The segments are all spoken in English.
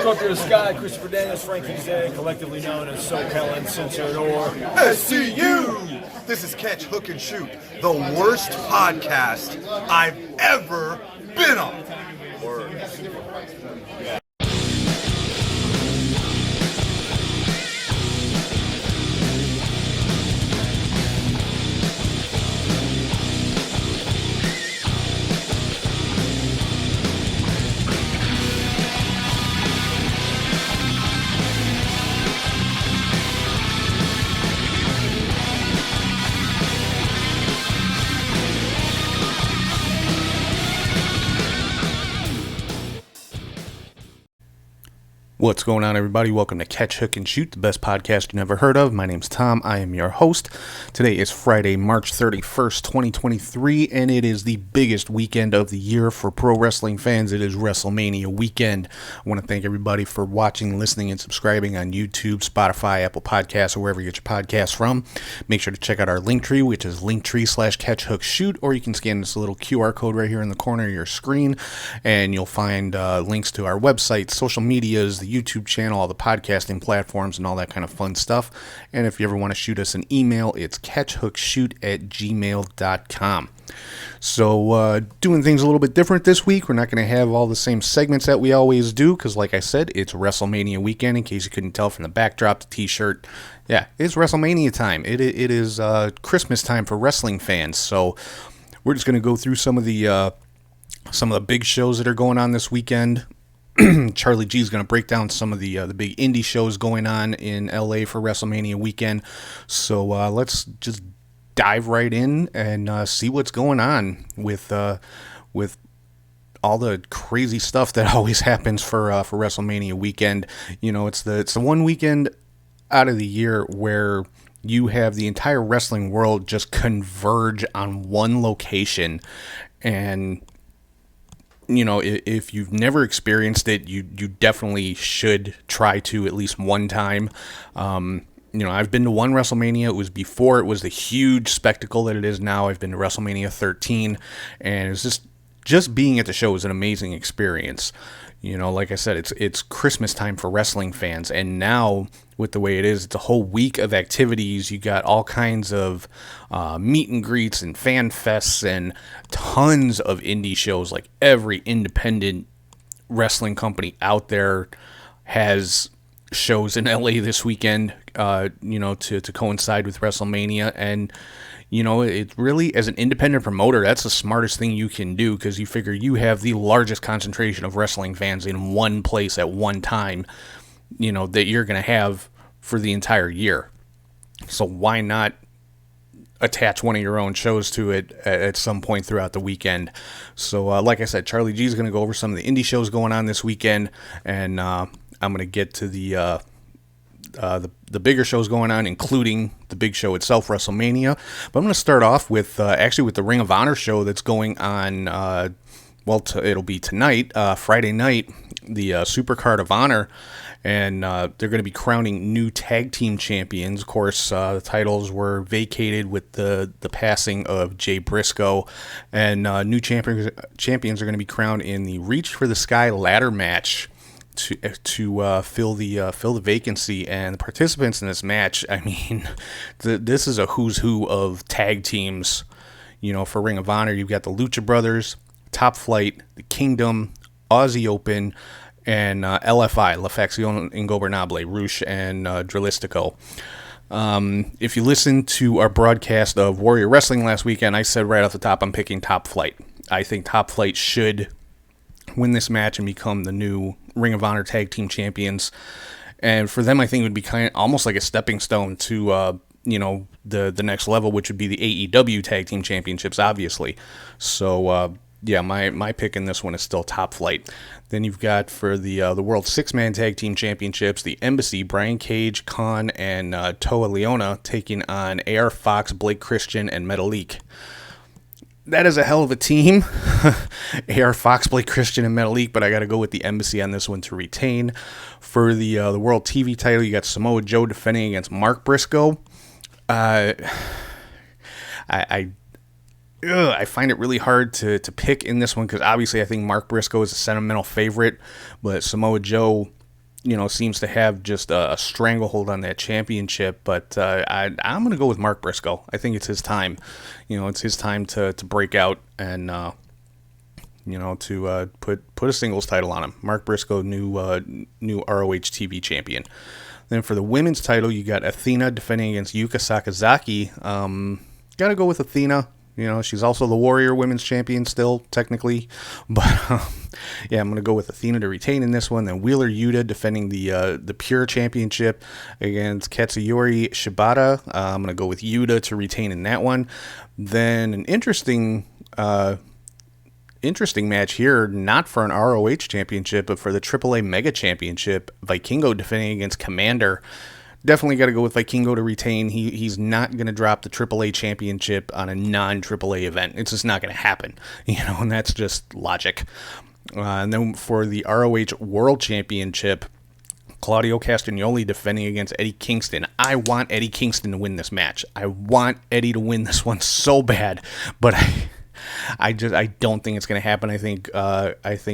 up to the sky, Christopher Daniels, Frankie Zay, collectively known as SoCal Uncensored or SCU! This is Catch, Hook, and Shoot, the worst podcast I've ever been on. What's going on, everybody? Welcome to Catch, Hook, and Shoot, the best podcast you never heard of. My name's Tom. I am your host. Today is Friday, March 31st, 2023, and it is the biggest weekend of the year for pro wrestling fans. It is Wrestlemania weekend. I want to thank everybody for watching, listening, and subscribing on YouTube, Spotify, Apple Podcasts, or wherever you get your podcasts from. Make sure to check out our Linktree, which is linktree/catchhookshoot, or you can scan this little QR code right here in the corner of your screen, and you'll find links to our website, social medias, the YouTube channel, all the podcasting platforms, and all that kind of fun stuff. And if you ever want to shoot us an email, it's catchhookshoot@gmail.com. So doing things a little bit different this week. We're not going to have all the same segments that we always do because, like I said, it's WrestleMania weekend. In case you couldn't tell from the backdrop, the t-shirt, yeah, it's WrestleMania time. It is Christmas time for wrestling fans. So we're just going to go through some of the big shows that are going on this weekend. Charlie G is going to break down some of the big indie shows going on in LA for WrestleMania weekend. So let's just dive right in and see what's going on with all the crazy stuff that always happens for WrestleMania weekend. You know, it's the one weekend out of the year where you have the entire wrestling world just converge on one location. And you know, if you've never experienced it, you definitely should try to at least one time. You know, I've been to one WrestleMania. It was before it was the huge spectacle that it is now. I've been to WrestleMania 13, and it's just being at the show is an amazing experience. You know, like I said, it's Christmas time for wrestling fans, and now with the way it is, it's a whole week of activities. You got all kinds of meet and greets and fan fests and tons of indie shows. Like every independent wrestling company out there has shows in LA this weekend, you know, to coincide with WrestleMania. And you know, it really, as an independent promoter, that's the smartest thing you can do because you figure you have the largest concentration of wrestling fans in one place at one time, you know, that you're going to have for the entire year. So why not attach one of your own shows to it at some point throughout the weekend? So like I said, Charlie G is going to go over some of the indie shows going on this weekend, and I'm going to get to the bigger shows going on, including the big show itself, WrestleMania. But I'm going to start off with actually with the Ring of Honor show that's going on. It'll be tonight, Friday night, the Supercard of Honor, and they're going to be crowning new tag team champions. Of course, the titles were vacated with the passing of Jay Briscoe, and new champions are going to be crowned in the Reach for the Sky ladder match to fill the vacancy. And the participants in this match, I mean, this is a who's who of tag teams. You know, for Ring of Honor, you've got the Lucha Brothers, Top Flight, the Kingdom, Aussie Open, and LFI, La Facción Ingobernable, Rush and Drilistico. If you listened to our broadcast of Warrior Wrestling last weekend, I said right off the top I'm picking Top Flight. I think Top Flight should win this match and become the new Ring of Honor Tag Team Champions. And for them, I think it would be kind of almost like a stepping stone to, you know, the next level, which would be the AEW Tag Team Championships, obviously. So, yeah, my pick in this one is still Top Flight. Then you've got for the World Six-Man Tag Team Championships, the Embassy, Brian Cage, Khan, and Toa Leona taking on AR Fox, Blake Christian, and Metalik. That is a hell of a team. AR Fox, Blake Christian, and Metalik, but I got to go with the Embassy on this one to retain. For the World TV title, you got Samoa Joe defending against Mark Briscoe. I find it really hard to pick in this one because obviously I think Mark Briscoe is a sentimental favorite, but Samoa Joe seems to have just a stranglehold on that championship. But I'm going to go with Mark Briscoe. I think it's his time. It's his time to break out and, to put a singles title on him. Mark Briscoe, new ROH TV champion. Then for the women's title, you got Athena defending against Yuka Sakazaki. Got to go with Athena. She's also the Warrior Women's Champion still, technically. But, yeah, I'm going to go with Athena to retain in this one. Then Wheeler Yuta defending the Pure Championship against Katsuyori Shibata. I'm going to go with Yuta to retain in that one. Then an interesting match here, not for an ROH championship, but for the AAA Mega Championship. Vikingo defending against Commander. Definitely got to go with Vikingo to retain. He's not going to drop the AAA championship on a non-AAA event. It's just not going to happen, and that's just logic. And then for the ROH World Championship, Claudio Castagnoli defending against Eddie Kingston. I want Eddie Kingston to win this match. I want Eddie to win this one so bad, but I don't think it's going to happen. I think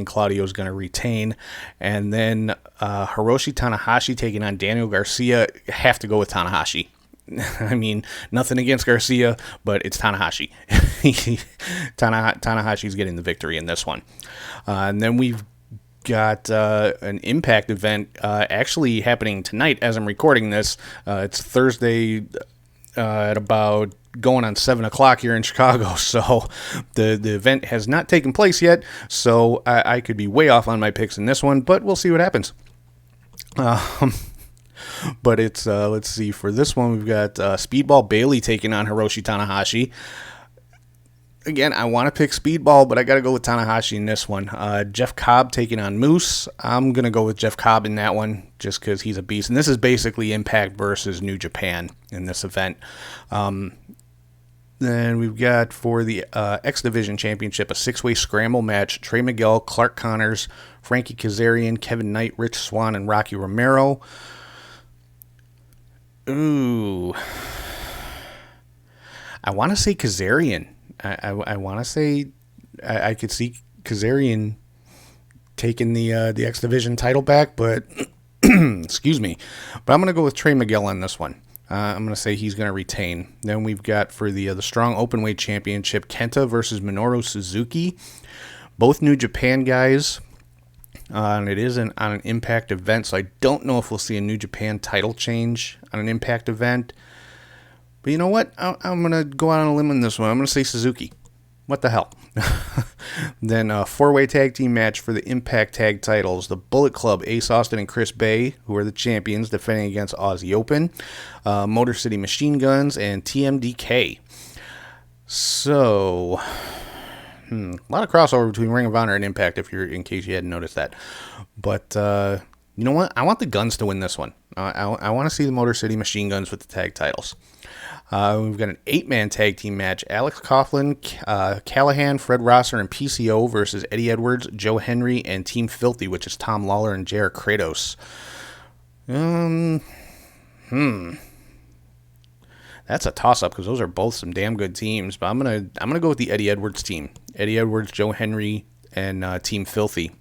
Claudio's going to retain, and then Hiroshi Tanahashi taking on Daniel Garcia. Have to go with Tanahashi. I mean, nothing against Garcia, but it's Tanahashi. Tanahashi's getting the victory in this one. And then we've got an Impact event actually happening tonight as I'm recording this. It's Thursday at about going on 7 o'clock here in Chicago, so the event has not taken place yet, so I could be way off on my picks in this one, but we'll see what happens. But it's, let's see, for this one, we've got Speedball Bailey taking on Hiroshi Tanahashi. Again, I want to pick Speedball, but I got to go with Tanahashi in this one. Jeff Cobb taking on Moose. I'm going to go with Jeff Cobb in that one, just because he's a beast. And this is basically Impact versus New Japan in this event. Then we've got for the X Division Championship, a 6-way scramble match. Trey Miguel, Clark Connors, Frankie Kazarian, Kevin Knight, Rich Swann, and Rocky Romero. Ooh. I want to say Kazarian. I want to say I could see Kazarian taking the X Division title back, but excuse me. But I'm going to go with Trey Miguel on this one. I'm going to say he's going to retain. Then we've got for the Strong Openweight Championship, Kenta versus Minoru Suzuki. Both New Japan guys. And it is on an Impact event, so I don't know if we'll see a New Japan title change on an Impact event. But you know what? I'm going to go out on a limb on this one. I'm going to say Suzuki. What the hell? Then a 4-way tag team match for the Impact tag titles. The Bullet Club, Ace Austin and Chris Bay, who are the champions, defending against Aussie Open. Motor City Machine Guns and TMDK. So, a lot of crossover between Ring of Honor and Impact, in case you hadn't noticed that. But you know what? I want the Guns to win this one. I want to see the Motor City Machine Guns with the tag titles. We've got an 8-man tag team match. Alex Coughlin, Callahan, Fred Rosser, and PCO versus Eddie Edwards, Joe Henry, and Team Filthy, which is Tom Lawler and JR Kratos. That's a toss-up because those are both some damn good teams. But I'm gonna go with the Eddie Edwards team. Eddie Edwards, Joe Henry, and Team Filthy.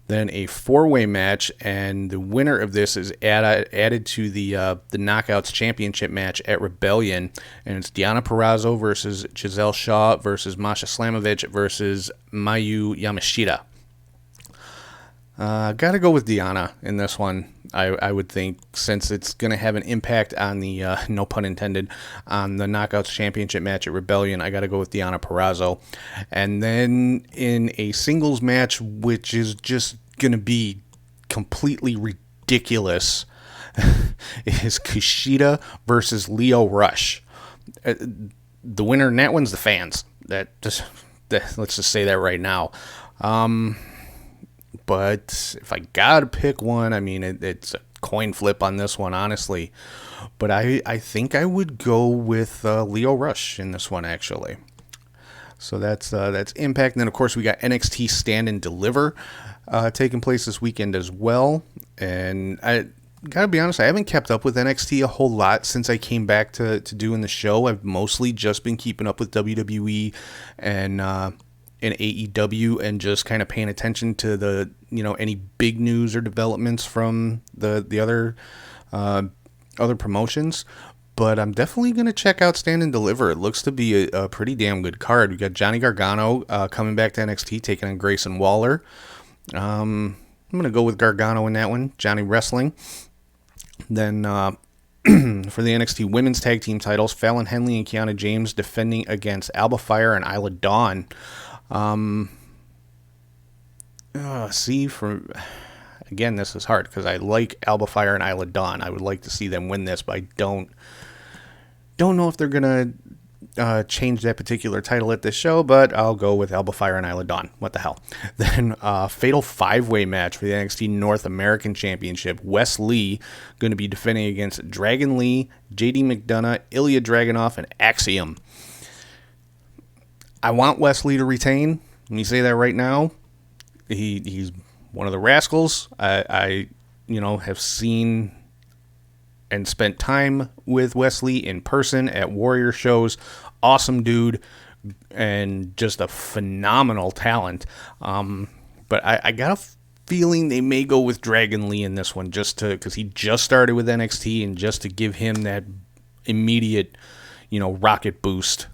Then a 4-way match, and the winner of this is added to the Knockouts Championship match at Rebellion, and it's Deonna Purrazzo versus Giselle Shaw versus Masha Slamovich versus Mayu Yamashita. Gotta go with Deonna in this one, I would think, since it's going to have an impact on the, no pun intended, on the Knockouts Championship match at Rebellion. I gotta go with Deonna Purrazzo. And then in a singles match, which is just going to be completely ridiculous, is Kushida versus Lio Rush. The winner in that one's the fans. Let's just say that right now. But if I gotta pick one, I mean, it's a coin flip on this one, honestly. But I think I would go with Lio Rush in this one, actually. So that's Impact. And then, of course, we got NXT Stand and Deliver taking place this weekend as well. And I gotta be honest, I haven't kept up with NXT a whole lot since I came back to doing the show. I've mostly just been keeping up with WWE and in AEW and just kind of paying attention to the, any big news or developments from the other promotions. But I'm definitely going to check out Stand and Deliver. It looks to be a pretty damn good card. We got Johnny Gargano coming back to NXT, taking on Grayson Waller. I'm going to go with Gargano in that one. Johnny wrestling. Then for the NXT Women's Tag Team titles, Fallon Henley and Kiana James defending against Alba Fire and Isla Dawn. Again, this is hard because I like Alba Fire and Isla Dawn. I would like to see them win this, but I don't know if they're going to change that particular title at this show, but I'll go with Alba Fire and Isla Dawn. What the hell? Then fatal 5-way match for the NXT North American Championship. Wes Lee going to be defending against Dragon Lee, JD McDonough, Ilya Dragunov, and Axiom. I want Wes Lee to retain. Let me say that right now. He's one of the rascals. I have seen and spent time with Wes Lee in person at Warrior shows. Awesome dude and just a phenomenal talent. But I got a feeling they may go with Dragon Lee in this one because he just started with NXT and just to give him that immediate, rocket boost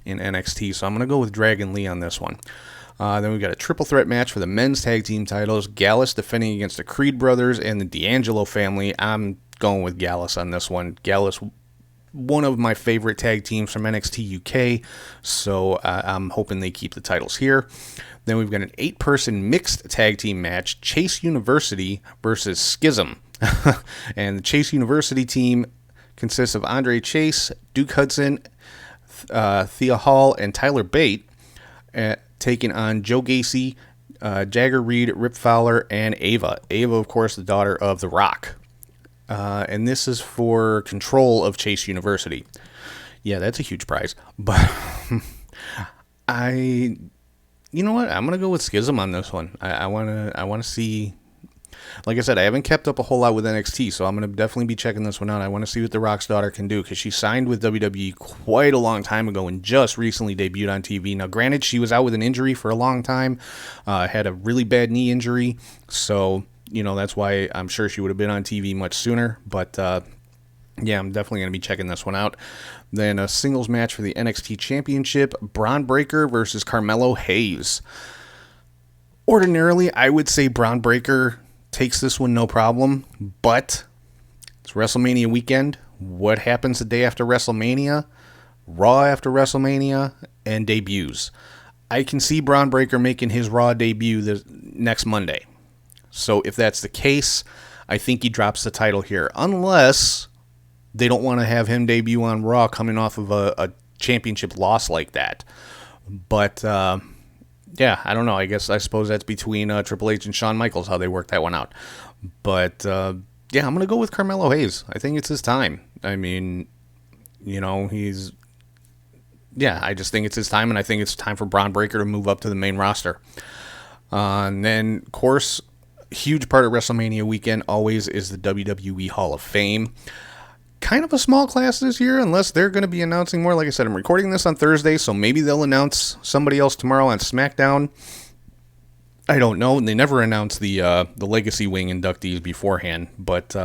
in NXT. So I'm going to go with Dragon Lee on this one. Then we've got a triple threat match for the men's tag team titles. Gallus defending against the Creed brothers and the D'Angelo family. I'm going with Gallus on this one. Gallus, one of my favorite tag teams from NXT UK, so I'm hoping they keep the titles here. Then we've got an 8-person mixed tag team match, Chase University versus Schism. And the Chase University team consists of Andre Chase, Duke Hudson, Thea Hall, and Tyler Bate, taking on Joe Gacy, Jagger Reed, Rip Fowler, and Ava. Ava, of course, the daughter of The Rock. And this is for control of Chase University. Yeah, that's a huge prize. But you know what? I'm gonna go with Schism on this one. I wanna see. Like I said, I haven't kept up a whole lot with NXT, so I'm going to definitely be checking this one out. I want to see what The Rock's daughter can do, because she signed with WWE quite a long time ago and just recently debuted on TV. Now, granted, she was out with an injury for a long time, had a really bad knee injury, so, that's why I'm sure she would have been on TV much sooner, but, yeah, I'm definitely going to be checking this one out. Then a singles match for the NXT Championship, Braun Breaker versus Carmelo Hayes. Ordinarily, I would say Braun Breaker takes this one no problem, but it's WrestleMania weekend. What happens the day after WrestleMania? Raw after WrestleMania, and debuts. I can see Braun Breaker making his Raw debut next Monday. So if that's the case, I think he drops the title here, unless they don't want to have him debut on Raw coming off of a championship loss like that. But yeah, I don't know. I suppose that's between Triple H and Shawn Michaels, how they work that one out. But, yeah, I'm going to go with Carmelo Hayes. I think it's his time. I mean, I just think it's his time, and I think it's time for Braun Breaker to move up to the main roster. And then, of course, huge part of WrestleMania weekend always is the WWE Hall of Fame. Kind of a small class this year, unless they're going to be announcing more. Like I said, I'm recording this on Thursday, so maybe they'll announce somebody else tomorrow on SmackDown. I don't know. They never announce the Legacy Wing inductees beforehand, but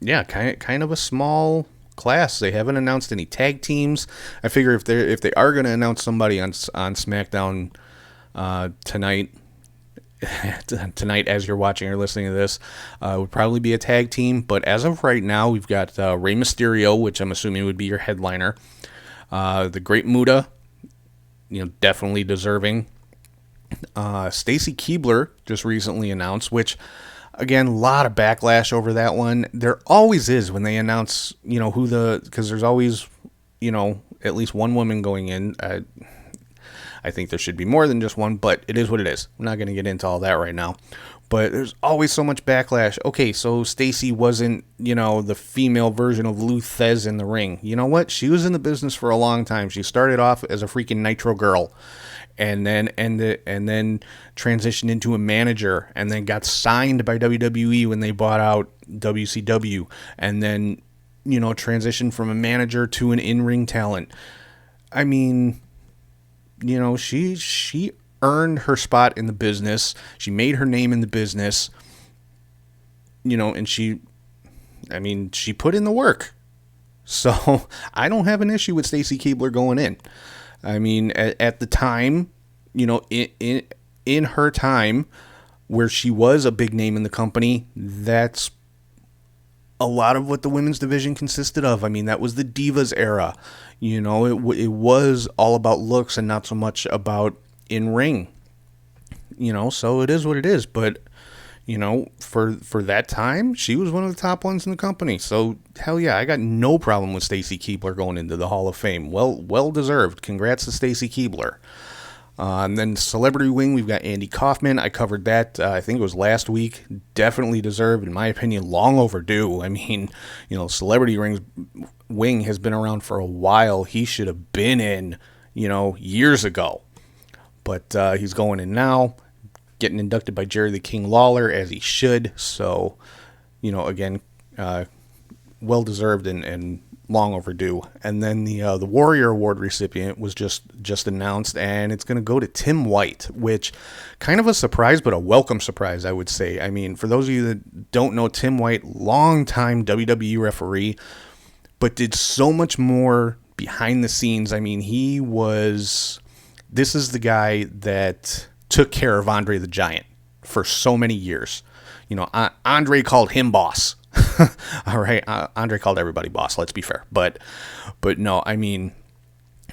yeah, kind of a small class. They haven't announced any tag teams. I figure if they are going to announce somebody on SmackDown tonight as you're watching or listening to this, would probably be a tag team. But as of right now, we've got Rey Mysterio, which I'm assuming would be your headliner. The Great Muta, definitely deserving. Stacy Keibler just recently announced, which, again, a lot of backlash over that one. There always is when they announce, because there's always, at least one woman going in. I think there should be more than just one, but it is what it is. I'm not going to get into all that right now. But there's always so much backlash. Okay, so Stacy wasn't, the female version of Lou Thez in the ring. You know what? She was in the business for a long time. She started off as a freaking Nitro girl, and then transitioned into a manager, and then got signed by WWE when they bought out WCW, and then, transitioned from a manager to an in-ring talent. I mean, she earned her spot in the business. She made her name in the business, and she put in the work. So I don't have an issue with Stacy Keibler going in. I mean, at the time, in her time where she was a big name in the company, that's a lot of what the women's division consisted of. I mean, that was the Divas era. It was all about looks and not so much about in ring. So it is what it is. But for that time, she was one of the top ones in the company. So hell yeah, I got no problem with Stacy Keibler going into the Hall of Fame. Well deserved. Congrats to Stacy Keibler. And then Celebrity Wing, we've got Andy Kaufman. I covered that, I think it was last week. Definitely deserved, in my opinion, long overdue. I mean, Celebrity Wing has been around for a while. He should have been in, years ago. But he's going in now, getting inducted by Jerry the King Lawler, as he should. So, again, well deserved and long overdue. And then the Warrior Award recipient was just announced, and it's going to go to Tim White, which kind of a surprise, but a welcome surprise, I would say. I mean, for those of you that don't know Tim White, longtime WWE referee, but did so much more behind the scenes. I mean, this is the guy that took care of Andre the Giant for so many years. Andre called him boss. All right, Andre called everybody boss. Let's be fair, but no, I mean,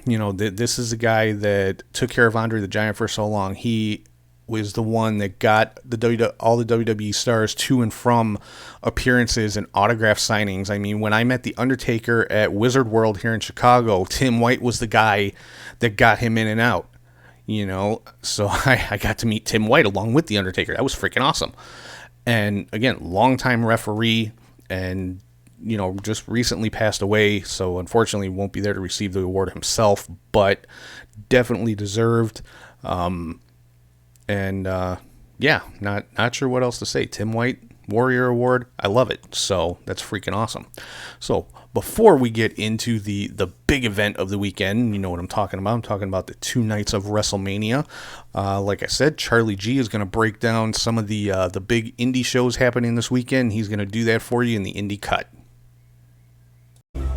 this is a guy that took care of Andre the Giant for so long. He was the one that got all the WWE stars to and from appearances and autograph signings. I mean, when I met the Undertaker at Wizard World here in Chicago, Tim White was the guy that got him in and out. So I got to meet Tim White along with the Undertaker. That was freaking awesome. And again, longtime referee, and just recently passed away, so unfortunately won't be there to receive the award himself, but definitely deserved. Not sure what else to say. Tim White, Warrior Award, I love it. So that's freaking awesome. So before we get into the big event of the weekend, you know what I'm talking about. I'm talking about the 2 nights of WrestleMania. Like I said, Charlie G is going to break down some of the big indie shows happening this weekend. He's going to do that for you in the Indie Cut.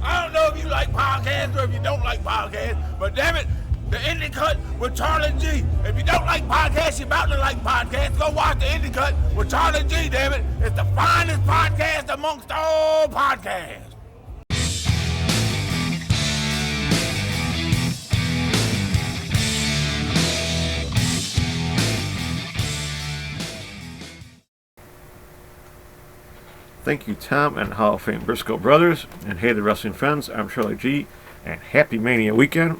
I don't know if you like podcasts or if you don't like podcasts, but damn it, the Indie Cut with Charlie G. If you don't like podcasts, you're about to like podcasts, go watch the Indie Cut with Charlie G, damn it. It's the finest podcast amongst all podcasts. Thank you, Tom and Hall of Fame Briscoe Brothers. And hey, the wrestling fans, I'm Charlie G. And happy Mania weekend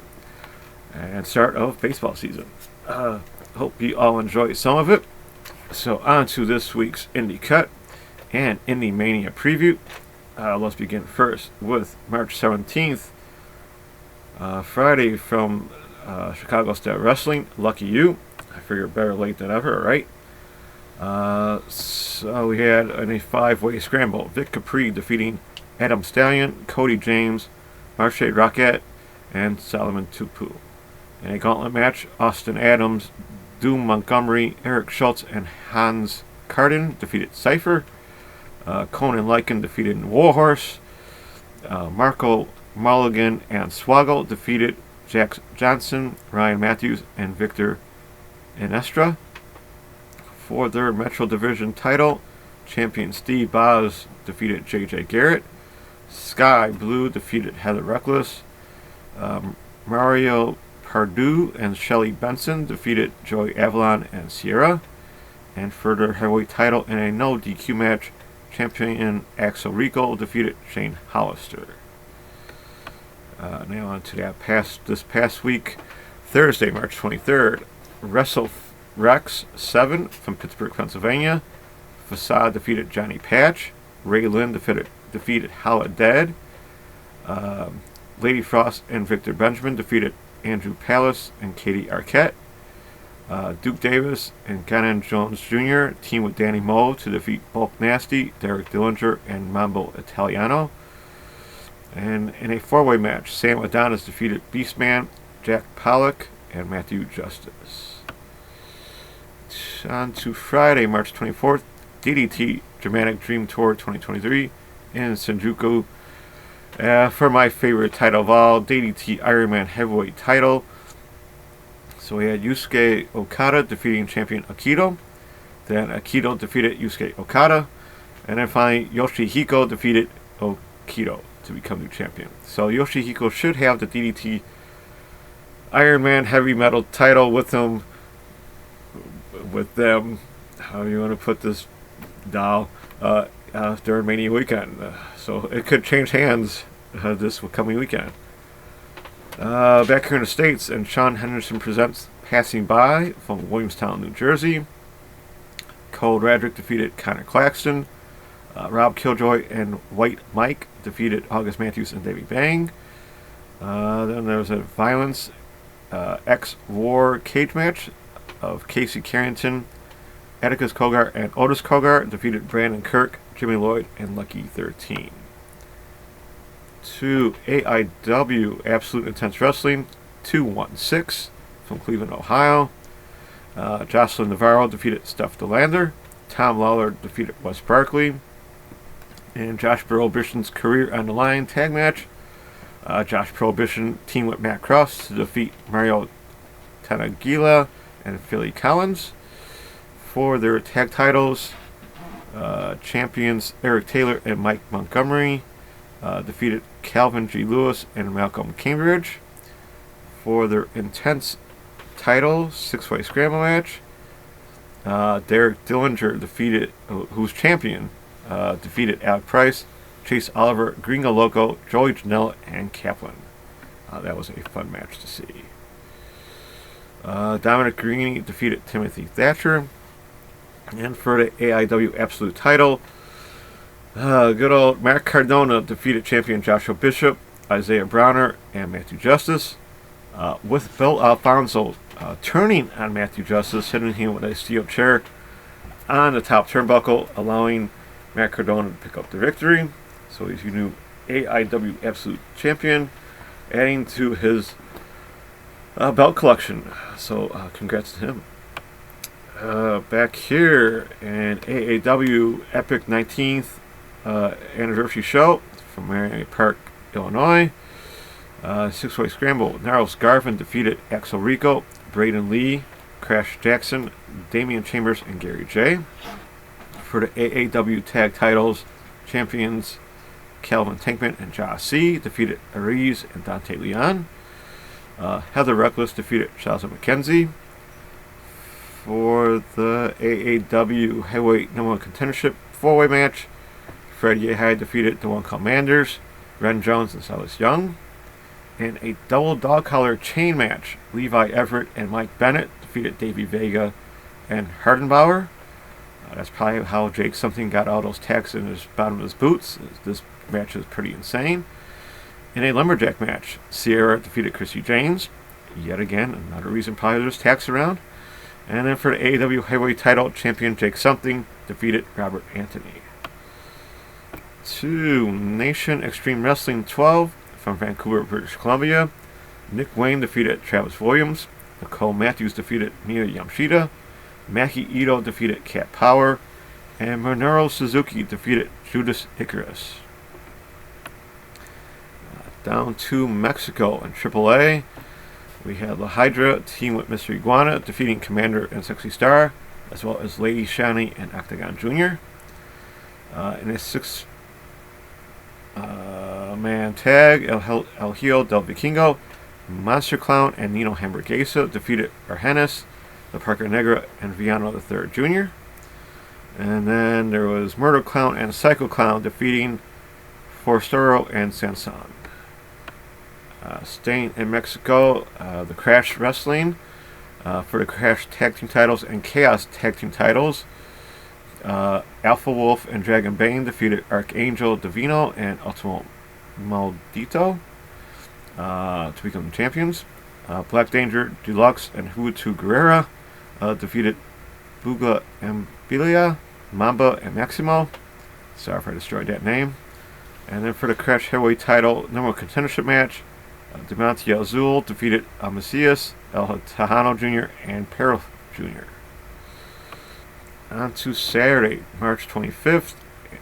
and start of baseball season. Hope you all enjoy some of it. So on to this week's Indie Cut and Indie Mania preview. Let's begin first with March 17th, Friday from Chicago Star Wrestling. Lucky you. I figure better late than ever, right? So we had in a 5-way scramble, Vic Capri defeating Adam Stallion, Cody James, Marche Rocket, and Solomon Tupu. In a gauntlet match, Austin Adams, Doom Montgomery, Eric Schultz, and Hans Carden defeated Cypher. Conan Lycan defeated Warhorse. Marco Mulligan and Swaggle defeated Jack Johnson, Ryan Matthews, and Victor Inestra. For their Metro Division title, champion Steve Boz defeated J.J. Garrett. Sky Blue defeated Heather Reckless. Mario Pardue and Shelly Benson defeated Joy Avalon and Sierra. And for their heavyweight title in a no DQ match, champion Axel Rico defeated Shane Hollister. Now on to this past week, Thursday, March 23rd, WrestleRex 7 from Pittsburgh, Pennsylvania. Facade defeated Johnny Patch. Ray Lynn defeated Holla Dead. Lady Frost and Victor Benjamin defeated Andrew Palace and Katie Arquette. Duke Davis and Gannon Jones Jr. teamed with Danny Moe to defeat Bulk Nasty, Derek Dillinger, and Mambo Italiano. And in a 4-way match, Sam Adonis defeated Beastman, Jack Pollock, and Matthew Justice. On to Friday, March 24th, DDT Dramatic Dream Tour 2023 in Shinjuku. For my favorite title of all, DDT Ironman Heavyweight title. So we had Yusuke Okada defeating champion Akito. Then Akito defeated Yusuke Okada. And then finally, Yoshihiko defeated Akito to become new champion. So Yoshihiko should have the DDT Ironman Heavy Metal title with him. With them, how do you want to put this, doll, during Mania weekend. So it could change hands this coming weekend. Back here in the States, and Sean Henderson presents Passing By from Williamstown, New Jersey. Cole Radrick defeated Connor Claxton. Rob Killjoy and White Mike defeated August Matthews and Davey Bang. Then there was a Violence X-War cage match of Casey Carrington, Atticus Cogar, and Otis Cogar defeated Brandon Kirk, Jimmy Lloyd, and Lucky 13. To AIW Absolute Intense Wrestling 216 from Cleveland, Ohio. Jocelyn Navarro defeated Steph DeLander. Tom Lawler defeated Wes Barkley. And Josh Prohibition's Career on the Line tag match. Josh Prohibition teamed with Matt Cross to defeat Mario Tanagila and Philly Collins. For their tag titles, champions Eric Taylor and Mike Montgomery defeated Calvin G. Lewis and Malcolm Cambridge. For their Intense title, six-way scramble match, Derek Dillinger defeated, who's champion, defeated Alec Price, Chase Oliver, Gringo Loco, Joey Janela, and Kaplan. That was a fun match to see. Dominic Guarini defeated Timothy Thatcher. And for the AIW Absolute title, good old Mark Cardona defeated champion Joshua Bishop, Isaiah Browner, and Matthew Justice. With Bill Alfonso turning on Matthew Justice, hitting him with a steel chair on the top turnbuckle, allowing Matt Cardona to pick up the victory. So he's your new AIW Absolute Champion, adding to his belt collection. So congrats to him. Back here in AAW Epic 19th anniversary show from Marion Park, Illinois. Six-way scramble. Gnarls Garvin defeated Axel Rico, Braden Lee, Crash Jackson, Damian Chambers, and Gary J. For the AAW tag titles, champions Calvin Tankman and Josh C. defeated Ariz and Dante Leon. Heather Reckless defeated Chelsea McKenzie. For the AAW Heavyweight No. 1 Contendership 4-way match, Fred Yehai defeated the One Commanders, Ren Jones and Silas Young. In a double dog collar chain match, Levi Everett and Mike Bennett defeated Davey Vega and Hardenbauer. That's probably how Jake Something got all those tacks in his bottom of his boots. This match is pretty insane. In a lumberjack match, Sierra defeated Chrissy James. Yet again, another reason probably there's tacks around. And then for the AEW Heavyweight title, champion Jake Something defeated Robert Anthony. To Nation Extreme Wrestling 12 from Vancouver, British Columbia. Nick Wayne defeated Travis Williams. Nicole Matthews defeated Mia Yamashita. Maki Ito defeated Cat Power. And Minoru Suzuki defeated Judas Icarus. Down to Mexico in AAA. We have La Hydra team with Mr. Iguana defeating Commander and Sexy Star, as well as Lady Shani and Octagon Jr. In a six-man tag, El Hijo del Vikingo, Monster Clown, and Nino Hamburguesa defeated Argenis, the Parker Negra, and Viano III Jr. And then there was Murder Clown and Psycho Clown defeating Forstero and Sanson. Staying in Mexico, the Crash Wrestling for the Crash Tag Team titles and Chaos Tag Team titles. Alpha Wolf and Dragon Bane defeated Archangel Divino and Ultimo Maldito to become champions. Black Danger Deluxe and Juventud Guerrera defeated Buga Ambilia, Mamba, and Maximo. Sorry if I destroyed that name. And then for the Crash Heavyweight title, number one contendership match, Diamante Azul defeated Macias, El Tejano Jr., and Peril Jr. On to Saturday, March 25th,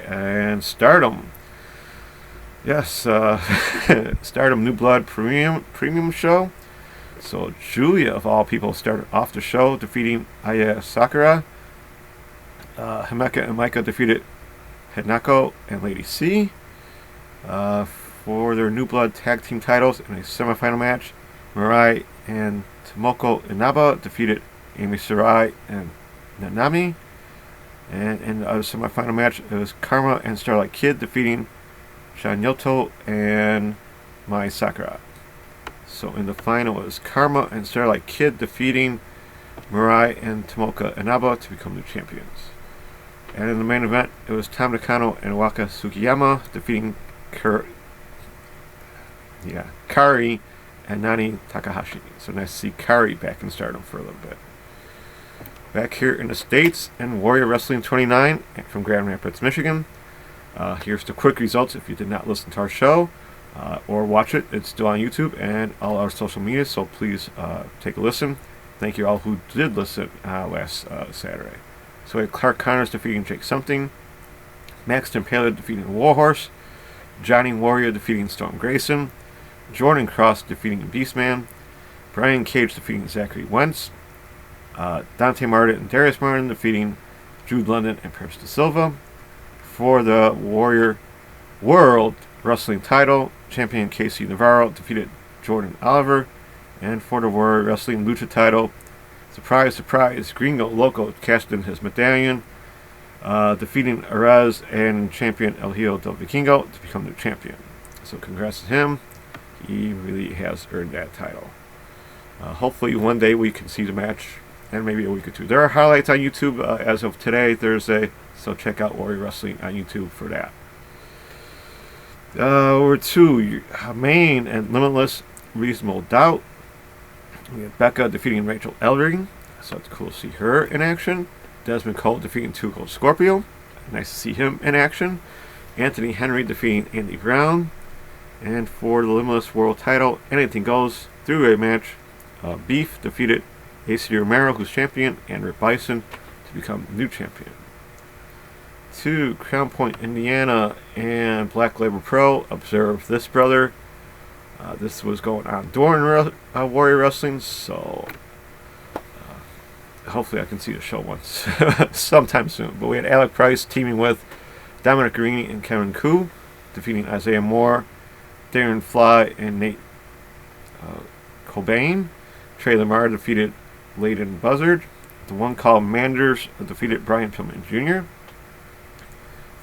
and Stardom. Yes, Stardom New Blood Premium show. So Julia, of all people, started off the show, defeating Aya Sakura. Himeka and Maika defeated Hinako and Lady C for their New Blood tag team titles in a semifinal match. Mirai and Tomoko Inaba defeated Amy Sarai and Nanami. And in the other semifinal match, it was Karma and Starlight Kid defeating Shanyoto and Mai Sakura. So in the final, it was Karma and Starlight Kid defeating Mirai and Tomoka Inaba to become new champions. And in the main event, it was Tam Nakano and Waka Tsukiyama defeating Kari and Nani Takahashi. So nice to see Kari back in Stardom for a little bit. Back here in the States, and Warrior Wrestling 29 from Grand Rapids, Michigan. Here's the quick results if you did not listen to our show or watch it. It's still on YouTube and all our social media, so please take a listen. Thank you all who did listen last Saturday. So we had Clark Connors defeating Jake Something, Max Tempela defeating Warhorse, Johnny Warrior defeating Storm Grayson, Jordan Cross defeating Beastman, Brian Cage defeating Zachary Wentz, Dante Martin and Darius Martin defeating Jude London and Paris De Silva. For the Warrior World Wrestling title, champion Casey Navarro defeated Jordan Oliver. And for the Warrior Wrestling Lucha title, surprise, surprise, Gringo Loco cashed in his medallion, defeating Arez and champion El Hijo del Vikingo to become new champion. So congrats to him. He really has earned that title. Hopefully one day we can see the match, and maybe a week or two. There are highlights on YouTube as of today, Thursday, so check out Warrior Wrestling on YouTube for that. Over to Main and Limitless Reasonable Doubt. We had Becca defeating Rachel Ellering, so it's cool to see her in action. Desmond Cole defeating Tuco Scorpio, nice to see him in action. Anthony Henry defeating Andy Brown. And for the Limitless World title, anything goes, three-way match. Beef defeated ACD Romero, who's champion, and Rip Bison to become new champion. To Crown Point, Indiana, and Black Label Pro, observe this, brother. This was going on during Warrior Wrestling, so hopefully I can see the show once, sometime soon. But we had Alec Price teaming with Dominic Guarini and Kevin Koo, defeating Isaiah Moore, Darren Fly, and Nate Cobain. Trey Lamar defeated Layden Buzzard. The one called Manders defeated Brian Pillman Jr.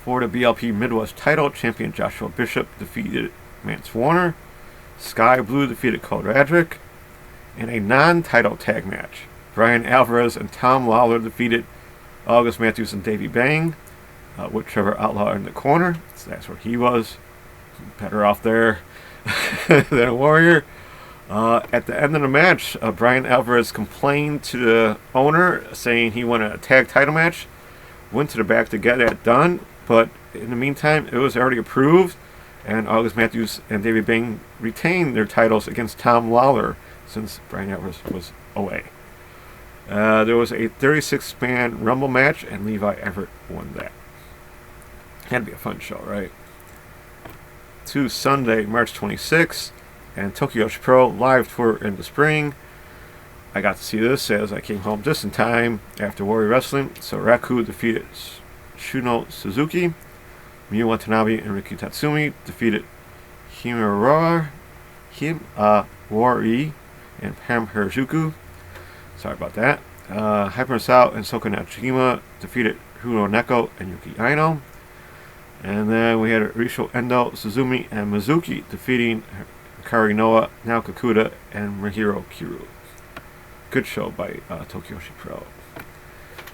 For the BLP Midwest title, champion Joshua Bishop defeated Mance Warner. Sky Blue defeated Cole Radrick. In a non-title tag match, Brian Alvarez and Tom Lawler defeated August Matthews and Davey Bang, with Trevor Outlaw in the corner. So that's where he was. Better off there than Warrior. At the end of the match, Brian Alvarez complained to the owner, saying he wanted a tag title match. Went to the back to get that done, but in the meantime, it was already approved, and August Matthews and David Bing retained their titles against Tom Lawler since Brian Alvarez was away. There was a 36-man Rumble match, and Levi Everett won that. Had to be a fun show, right? To Sunday, March 26th, and Tokyo Pro live tour in the spring. I got to see this as I came home just in time after Warrior Wrestling. So Raku defeated Shuno Suzuki. Miyu Watanabe and Riki Tatsumi defeated Himura Wari and Pam Harajuku. Sorry about that. Hyper Sao and Soko Najima defeated Hiro Neko and Yuki Aino. And then we had Risho Endo, Suzumi, and Mizuki defeating Hikari Noa, Nao Kakuta, and Mahiro Kiru. Good show by Tokyo Pro.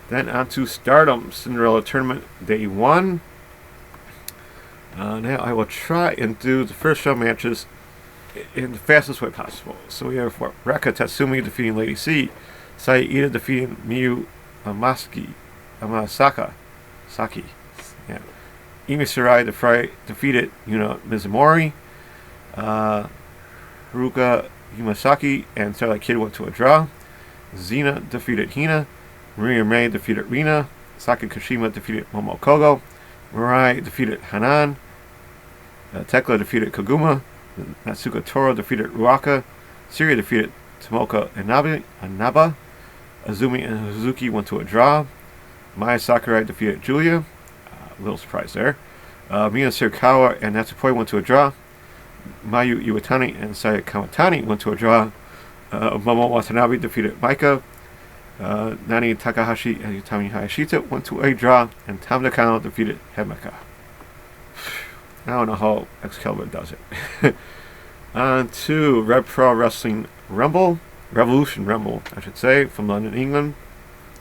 Then on to Stardom Cinderella Tournament Day 1. Now I will try and do the first show matches in the fastest way possible. So we have for Raka Tatsumi defeating Lady C, Sai Ida defeating Miyu Amasaki. Yeah. Imi Sarai defeated Yuna Mizumori. Haruka Yamasaki and Starlight Kid went to a draw. Xena defeated Hina. Maria May defeated Rina. Saki Kashima defeated Momo Kogo. Mirai defeated Hanan. Tekla defeated Koguma. Natsuko Toro defeated Ruaka. Syria defeated Tomoka Inaba. Azumi and Hazuki went to a draw. Maya Sakurai defeated Julia. A little surprise there. Miya Sirikawa and Natsupoi went to a draw. Mayu Iwatani and Saya Kamatani went to a draw. Momo Watanabe defeated Maika. Nani Takahashi and Utami Hayashita went to a draw. And Tam Nakano defeated Hemeka. I don't know how Excalibur does it. On to Red Pro Wrestling Rumble. Revolution Rumble, I should say, from London, England.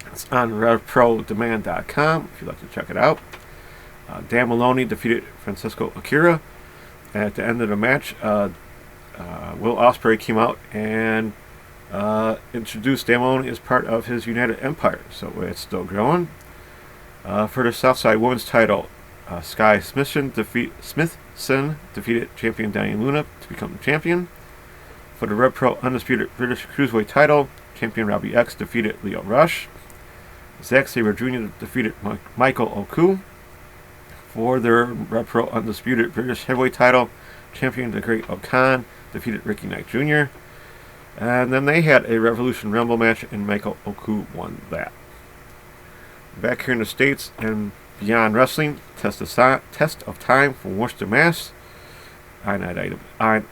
It's on RevProDemand.com if you'd like to check it out. Dan Maloney defeated Francisco Akira. At the end of the match, Will Ospreay came out and introduced Dan Maloney as part of his United Empire, so it's still growing. For the Southside Women's title, Sky Smithson defeated champion Diane Luna to become the champion. For the Red Pro Undisputed British Cruiserweight title, champion Robbie X defeated Leo Rush. Zack Sabre Jr. defeated Michael Oku. For their Red Pro Undisputed British Heavyweight title, champion The Great Okan defeated Ricky Knight Jr. And then they had a Revolution Rumble match, and Michael Oku won that. Back here in the States and Beyond Wrestling, Test of Time from Worcester, Mass. on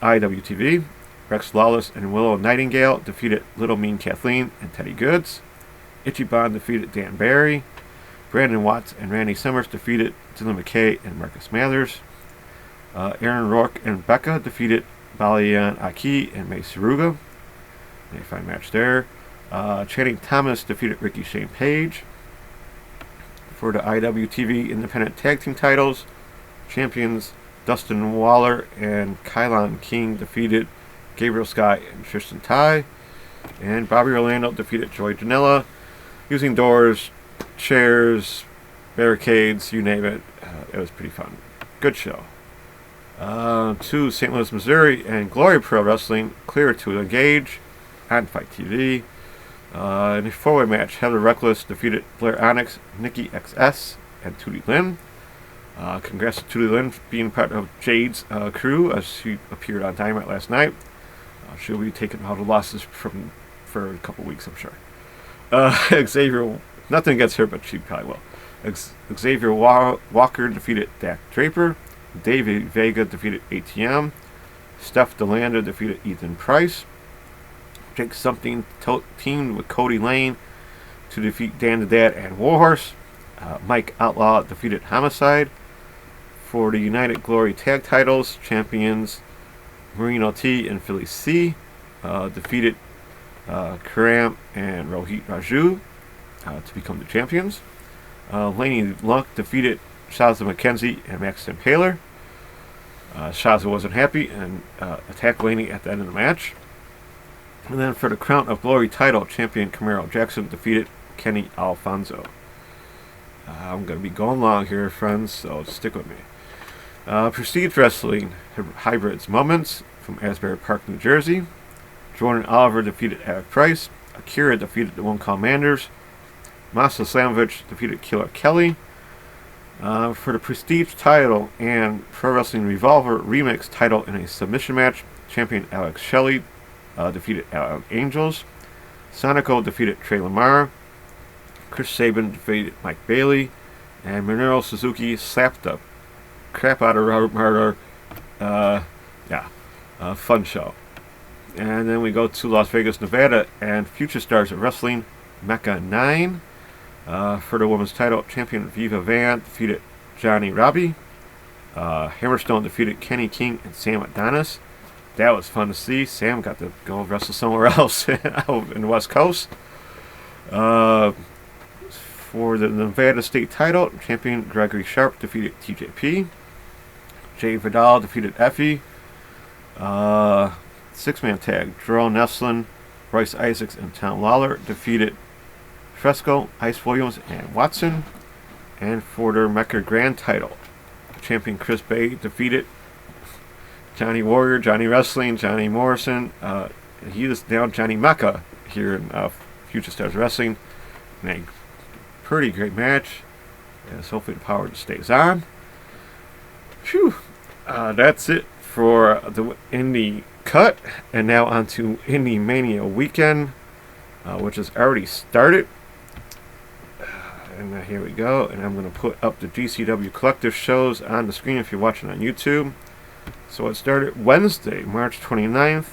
IWTV. Rex Lawless and Willow Nightingale defeated Little Mean Kathleen and Teddy Goods. Ichiban defeated Dan Barry. Brandon Watts and Randy Summers defeated Dylan McKay and Marcus Mathers. Aaron Rourke and Becca defeated Balian Aki and May Saruga. A fine match there. Channing Thomas defeated Ricky Shane Page. For the IWTV Independent Tag Team titles, champions Dustin Waller and Kylon King defeated Gabriel Sky and Tristan Ty. And Bobby Orlando defeated Joey Janela using doors, chairs, barricades, you name it. It was pretty fun. Good show. To St. Louis, Missouri, and Glory Pro Wrestling, Clear to Engage on Fight TV. In a four-way match, Heather Reckless defeated Blair Onyx, Nikki XS, and Tootie Lynn. Congrats to Tootie Lynn being part of Jade's crew as she appeared on Dynamite last night. She'll be taking all the losses for a couple weeks, I'm sure. Xavier, nothing against her, but she probably will. Xavier Walker defeated Dak Draper. David Vega defeated ATM. Steph DeLanda defeated Ethan Price. Jake Something teamed with Cody Lane to defeat Dan the Dad and Warhorse. Mike Outlaw defeated Homicide. For the United Glory Tag Titles, champions Marino T and Philly C defeated Karam and Rohit Raju to become the champions. Laney Luck defeated Shazza McKenzie and Max Impaler. Shazza wasn't happy and attacked Laney at the end of the match. And then for the Crown of Glory title, champion Camaro Jackson defeated Kenny Alfonso. I'm going to be going long here, friends, so stick with me. Prestige Wrestling Hybrids Moments from Asbury Park, New Jersey. Jordan Oliver defeated Alec Price. Akira defeated the One Call Manders. Masa Slamovich defeated Killer Kelly. For the Prestige title and Pro Wrestling Revolver Remix title in a submission match, champion Alex Shelley defeated Angels. Sonico defeated Trey Lamar. Chris Sabin defeated Mike Bailey. And Minoru Suzuki slapped the crap out of Robert Murder. Fun show. And then we go to Las Vegas, Nevada, and Future Stars of Wrestling Mecca 9. For the women's title, champion Viva Van defeated Johnny Robbie. Hammerstone defeated Kenny King and Sam Adonis. That was fun to see. Sam got to go wrestle somewhere else out in the West Coast. For the Nevada State title, champion Gregory Sharp defeated TJP. Jay Vidal defeated Effie. Six-man tag, Jerome Neslin, Royce Isaacs, and Tom Lawler defeated Fresco, Ice Williams, and Watson. And for their Mecca Grand title, champion Chris Bay defeated Johnny Warrior, Johnny Wrestling, Johnny Morrison. He is now Johnny Mecca here in Future Stars Wrestling. And a pretty great match. Yes, hopefully the power just stays on. Phew. That's it for the Indie cut. And now on to Indie Mania weekend, which has already started. And here we go. And I'm going to put up the GCW collective shows on the screen if you're watching on YouTube. So it started Wednesday, March 29th.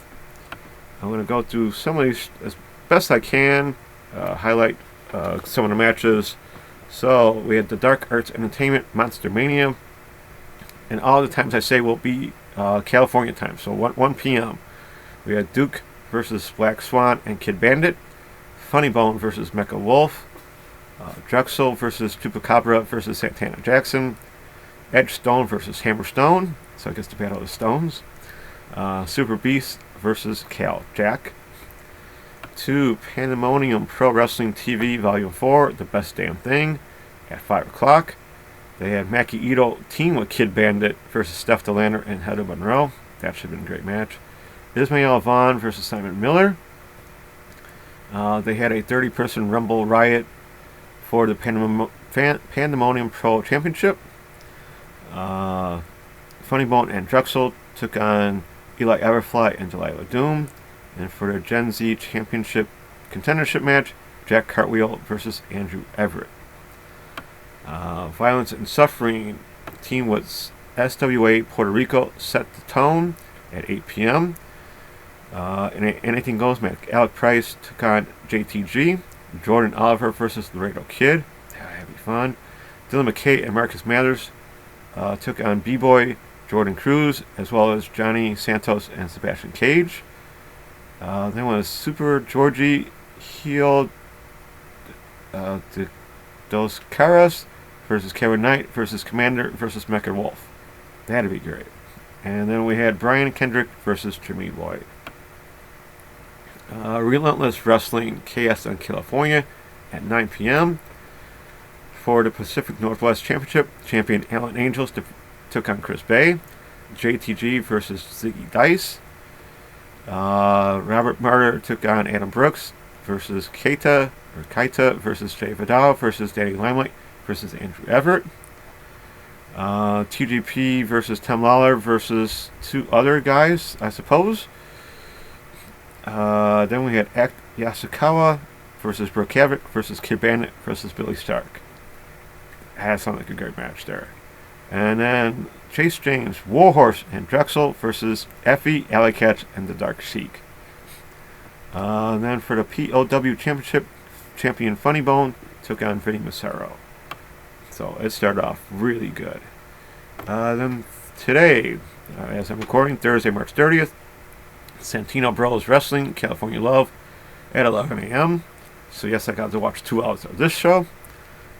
I'm going to go through some of these as best I can, highlight some of the matches. So we had the Dark Arts Entertainment Monster Mania. And all the times I say will be California time, so 1 p.m. We had Duke versus Black Swan and Kid Bandit. Funny Bone versus Mecha Wolf. Drexel versus Chupacabra versus Santana Jackson. Edge Stone versus Hammer Stone. So I guess the Battle of the Stones. Super Beast versus Cal Jack. 2 Pandemonium Pro Wrestling TV Volume 4, The Best Damn Thing, at 5 o'clock. They had Maki Ito team with Kid Bandit versus Steph Delander and Heather Monroe. That should have been a great match. Ismael Vaughn versus Simon Miller. They had a 30-person Rumble Riot for the Pandemonium Pro Championship. Funny Bone and Drexel took on Eli Everfly and Delilah Doom. And for the Gen Z Championship Contendership match, Jack Cartwheel versus Andrew Everett. Violence and Suffering team was SWA Puerto Rico set the tone at 8 p.m. In an Anything Goes match, Alec Price took on JTG. Jordan Oliver versus Laredo Kid. That'd be fun. Dylan McKay and Marcus Mathers took on B-Boy Jordan Cruz, as well as Johnny Santos and Sebastian Cage. Then was Super Georgie Heel Dos Caras versus Kevin Knight versus Commander versus Mecha Wolf. That'd be great. And then we had Brian Kendrick versus Jimmy Boy. Relentless Wrestling KS on California at 9 p.m. For the Pacific Northwest Championship, champion Alan Angels took on Chris Bay. JTG versus Ziggy Dice. Robert Martyr took on Adam Brooks versus Keita versus Jay Vidal versus Danny Limelight versus Andrew Everett. TGP versus Tim Lawler versus 2 other guys, I suppose. Then we had Yasukawa versus Brooke Havoc versus Kid Bandit versus Billy Stark. That sounded like a great match there. And then Chase James, Warhorse, and Drexel versus Effie, Alley Catch, and the Dark Sheik. And then for the POW Championship, champion Funny Bone took on Vinny Massaro. So it started off really good. Then today, as I'm recording, Thursday, March 30th, Santino Bros Wrestling, California Love, at 11 a.m. So yes, I got to watch 2 hours of this show.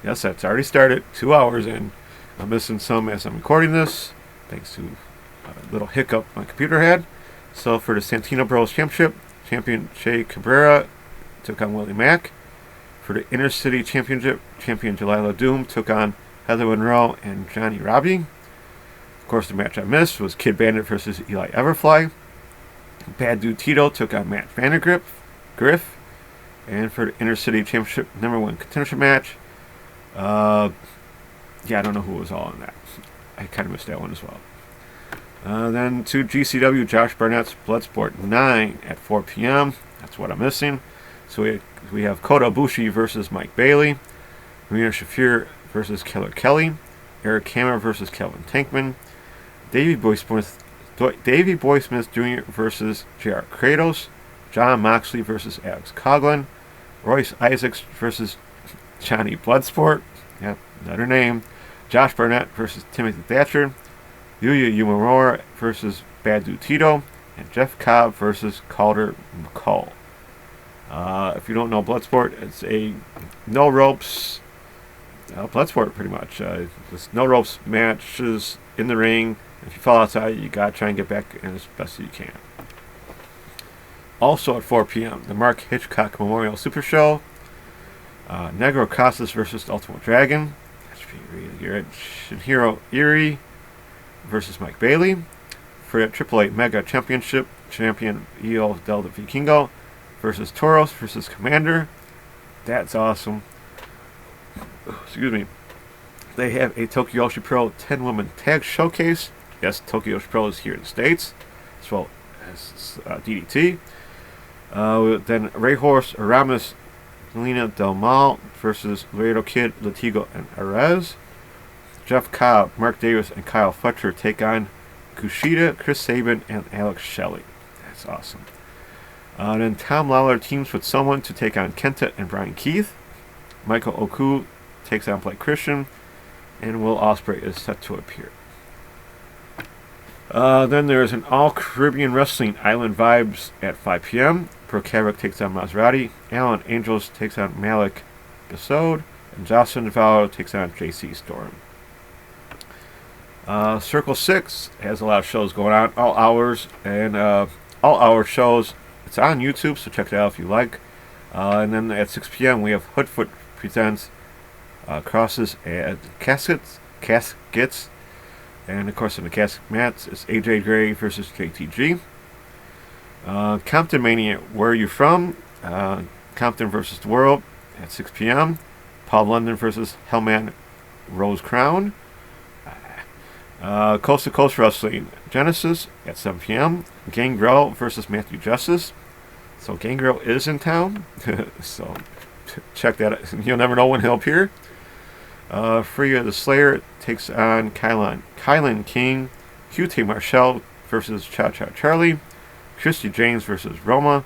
Yes, that's already started, 2 hours in. I'm missing some as I'm recording this, thanks to a little hiccup my computer had. So for the Santino Bros Championship, champion Che Cabrera took on Willie Mack. For the Intercity Championship, champion Delilah Doom took on Heather Monroe and Johnny Robbie. Of course, the match I missed was Kid Bandit versus Eli Everfly. Bad Dude Tito took on Matt Griff. And for the Intercity Championship #1 contendership match, I don't know who was all in that. I kind of missed that one as well. Then to GCW, Josh Barnett's Bloodsport 9 at 4 p.m. That's what I'm missing. So we have Kota Ibushi versus Mike Bailey. Marina Shafir versus Killer Kelly. Eric Hammer versus Kelvin Tankman. Davey Boy Smith Jr. versus J.R. Kratos. John Moxley versus Alex Coughlin. Royce Isaacs versus Johnny Bloodsport. Yep, another name. Josh Barnett versus Timothy Thatcher. Yuya Uemura versus Bad Dude Tito. And Jeff Cobb versus Calder McCall. If you don't know Bloodsport, it's a no ropes Bloodsport pretty much. It's no ropes matches in the ring. If you fall outside, you gotta try and get back in as best as you can. Also at 4 p.m., the Mark Hitchcock Memorial Super Show. Negro Casas versus the Ultimate Dragon. That should be really good. Shinhiro Iri versus Mike Bailey. for the AAA Mega Championship, champion Io del Vikingo versus Toros versus Commander. That's awesome. Excuse me. They have a Tokyo Pro 10-woman tag showcase. Yes, Tokyo Pro is here in the States, as well as DDT. Then Rayhorse Aramis, Melina Del Mal versus Laredo Kid, Latigo, and Arez. Jeff Cobb, Mark Davis, and Kyle Fletcher take on Kushida, Chris Sabin, and Alex Shelley. That's awesome. Then Tom Lawler teams with someone to take on Kenta and Brian Keith. Michael Oku takes on Blake Christian, and Will Ospreay is set to appear. Then there's an All-Caribbean Wrestling Island Vibes at 5 p.m. Brooke Havoc takes on Maserati. Alan Angels takes on Malik Gasod. And Jocelyn Navarro takes on JC Storm. Circle 6 has a lot of shows going on, all hours, and all hour shows. It's on YouTube, so check it out if you like. And then at 6 p.m. we have Hoodfoot presents Crosses and Caskets. And of course in the casket mats, it's AJ Gray versus JTG. Compton Mania, Where Are You From? Compton versus the World at 6 p.m. Paul London versus Hellman Rose Crown. Coast to Coast Wrestling Genesis at 7 p.m. Gangrel versus Matthew Justice. So Gangrel is in town. So check that out. You'll never know when he'll appear. Freya the Slayer takes on Kylan King. QT Marshall versus Cha Cha Charlie. Christy James versus Roma.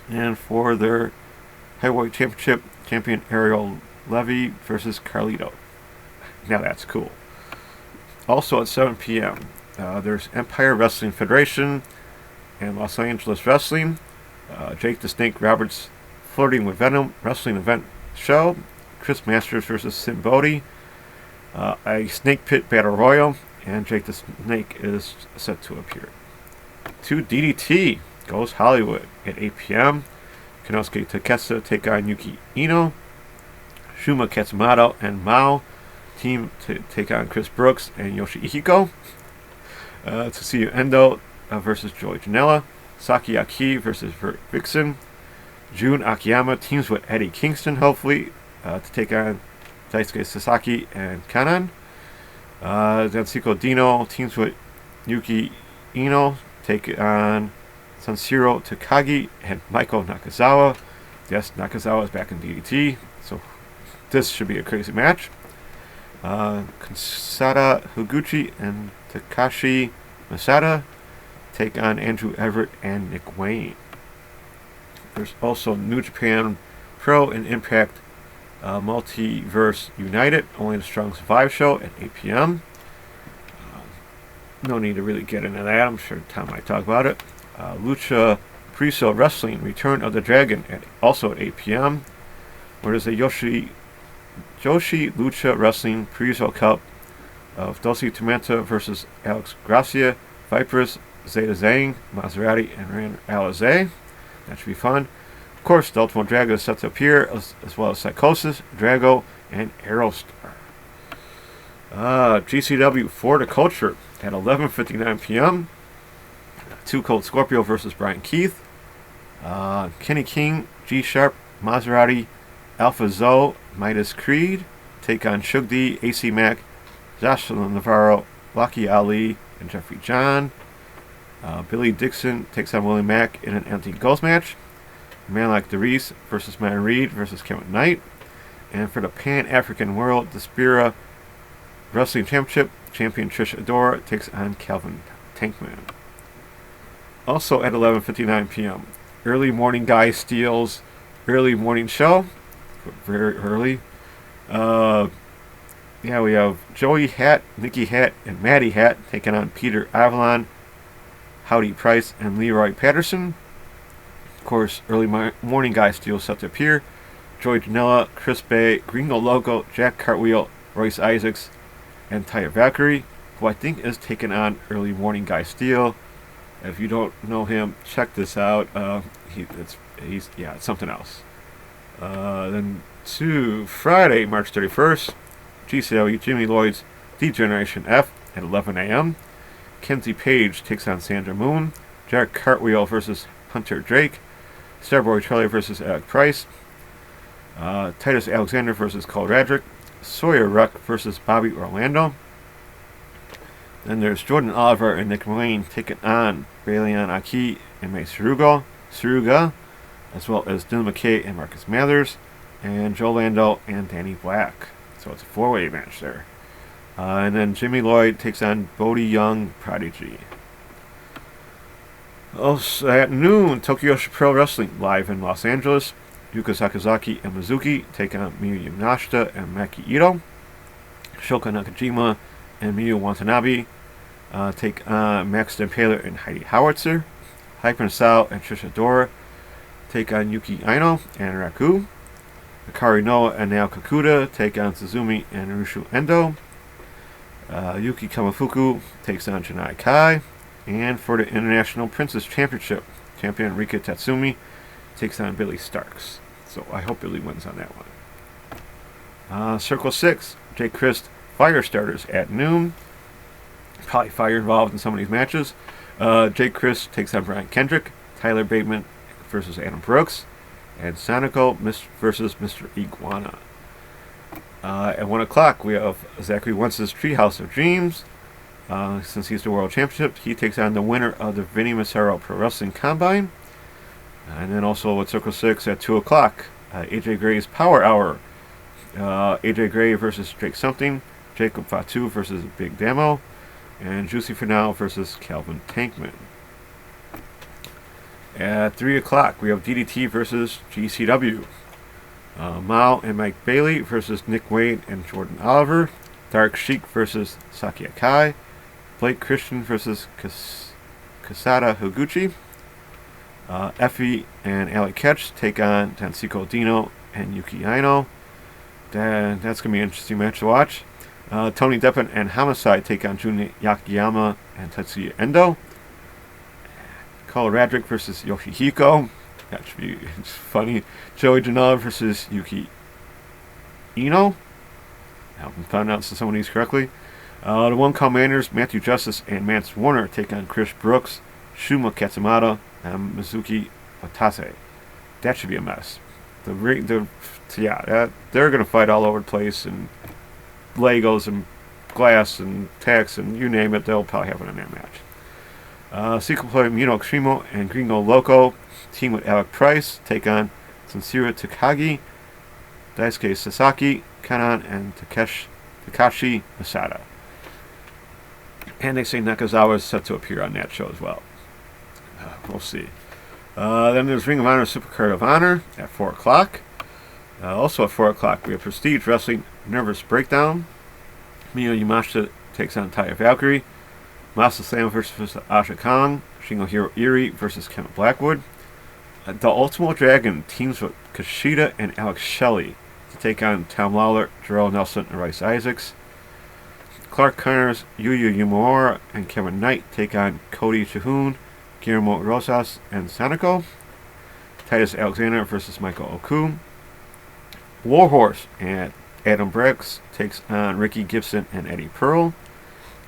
And for their Heavyweight Championship, champion Ariel Levy versus Carlito. Now that's cool. Also at 7 p.m., there's Empire Wrestling Federation and Los Angeles Wrestling. Jake the Snake Roberts Flirting with Venom Wrestling Event Show. Chris Masters versus Sim Bodie. A Snake Pit Battle Royal. And Jake the Snake is set to appear. To DDT goes Hollywood at 8 p.m. Konosuke Takeshita take on Yuki Ino. Shuma Katsumoto and Mao team to take on Chris Brooks and Yoshi Ihiko. Tsuyu Endo versus Joey Janela. Saki Aki versus Vert Vixen. Jun Akiyama teams with Eddie Kingston, hopefully, to take on Daisuke Sasaki and Kanan. Densuko Dino teams with Yuki Ino, take on Sanshiro Takagi and Maiko Nakazawa. Yes, Nakazawa is back in DDT, so this should be a crazy match. Kansada Higuchi and Takashi Masada take on Andrew Everett and Nick Wayne. There's also New Japan Pro and Impact Multiverse United, Only the Strong Survive show at 8 p.m. No need to really get into that. I'm sure Tom might talk about it. Lucha Pre-Show Wrestling Return of the Dragon also at 8 p.m. Where there's a Joshi Lucha Wrestling Pre-Show Cup of Dulce Tomenta versus Alex Gracia, Vipers, Zeta Zang, Maserati, and Ran Alize. That should be fun. Of course, the Ultimo Drago is set to appear, as well as Psychosis, Drago, and Aerostar. GCW For the Culture at 11:59 p.m. Two Cold Scorpio versus Brian Keith. Kenny King, G Sharp, Maserati, Alpha Zoe, Midas Creed take on Shug D, AC Mac, Jocelyn Navarro, Lucky Ali, and Jeffrey John. Billy Dixon takes on Willie Mack in an empty goals match. Man Like DeReese versus Man Reed versus Kevin Knight. And for the Pan-African World Despera Wrestling Championship, champion Trish Adora takes on Calvin Tankman. Also at 11:59 p.m., Early Morning Guy Steele's early morning show. Very early. We have Joey Hat, Nikki Hat, and Maddie Hat taking on Peter Avalon, Howdy Price, and Leroy Patterson. Of course, Early Morning Guy Steel set to appear. Joey Janela, Chris Bay, Gringo Loco, Jack Cartwheel, Royce Isaacs, and Tyre Valkyrie, who I think is taking on Early Morning Guy Steel. If you don't know him, check this out. It's something else. Then to Friday, March 31st, GCW Jimmy Lloyd's D-Generation F at 11 a.m. Mackenzie Page takes on Sandra Moon. Jared Cartwheel versus Hunter Drake. Starboy Charlie versus Alec Price. Titus Alexander versus Cole Radrick. Sawyer Ruck versus Bobby Orlando. Then there's Jordan Oliver and Nick Wayne taking on Balian Aki and May Saruga, as well as Dylan McKay and Marcus Mathers, and Joe Lando and Danny Black. So it's a 4-way match there. And then Jimmy Lloyd takes on Bodie Young Prodigy. Also at noon, Tokyo Pro Wrestling live in Los Angeles. Yuka Sakazaki and Mizuki take on Miyu Yamashita and Maki Ito. Shoka Nakajima and Miyu Watanabe take on Max Dempaler and Heidi Howitzer. Hyper Sal and Trisha Dora take on Yuki Aino and Raku. Akari Noa and Nao Kakuta take on Suzumi and Rushu Endo. Yuki Kamafuku takes on Janai Kai. And for the International Princess Championship, champion Rika Tatsumi takes on Billy Starks. So I hope Billy wins on that one. Circle 6, Jake Christ Fire Starters at noon. Probably fire involved in some of these matches. Jake Christ takes on Brian Kendrick. Tyler Bateman versus Adam Brooks. And Sonico versus Mr. Iguana. At 1 o'clock, we have Zachary Wentz's Treehouse of Dreams. Since he's the World Championship, he takes on the winner of the Vinny Massaro Pro Wrestling Combine. And then also at Circle 6 at 2 o'clock, AJ Gray's Power Hour. AJ Gray versus Drake Something. Jacob Fatu versus Big Damo. And Juicy Finau versus Calvin Tankman. At 3 o'clock, we have DDT versus GCW. Mao and Mike Bailey versus Nick Wade and Jordan Oliver. Dark Sheik versus Saki Akai. Blake Christian versus Kasada Higuchi. Effie and Ali Ketch take on Tansiko Dino and Yuki Aino. That's going to be an interesting match to watch. Tony Deppen and Homicide take on Jun Yakiyama and Tetsuya Endo. Cole Radrick versus Yoshihiko. That should be funny. Joey Janela versus Yuki Ino. I hope I'm pronouncing some of these correctly. The One Commanders, Matthew Justice and Mance Warner take on Chris Brooks, Shuma Katsumata, and Mizuki Watase. That should be a mess. They're going to fight all over the place, and Legos and glass and tacks and you name it, they'll probably have it in that match. Sequel player Mino Kshimo and Gringo Loco team with Alec Price take on Sincere Takagi, Daisuke Sasaki, Kanan, and Takashi Masada. And they say Nakazawa is set to appear on that show as well. We'll see. Then there's Ring of Honor Supercard of Honor at 4 o'clock. Also at 4 o'clock, we have Prestige Wrestling Nervous Breakdown. Miyu Yamashita takes on Taya Valkyrie. Masa Sam versus Asha Kong. Shingo Iri versus Kevin Blackwood. The Ultimo Dragon teams with Kushida and Alex Shelley to take on Tom Lawler, Jarrell Nelson, and Rice Isaacs. Clark Connors, Yuya Yumura, and Kevin Knight take on Cody Chihoon, Guillermo Rosas, and Sonico. Titus Alexander versus Michael Oku. Warhorse and Adam Briggs takes on Ricky Gibson and Eddie Pearl.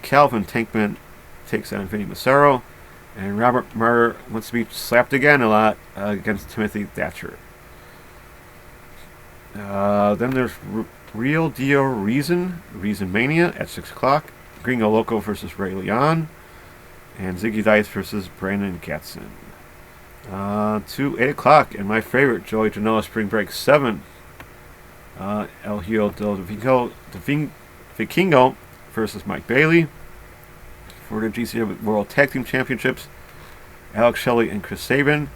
Calvin Tankman takes on Vinny Massaro. And Robert Murr wants to be slapped again a lot against Timothy Thatcher. Then there's Real Deal Reason Mania at 6 o'clock. Gringo Loco versus Ray Leon. And Ziggy Dice versus Brandon Gatson. To 8 o'clock, and my favorite, Joey Janela Spring Break 7. El Hijo del Vikingo versus Mike Bailey. For the GCW World Tag Team Championships, Alex Shelley and Chris Sabin,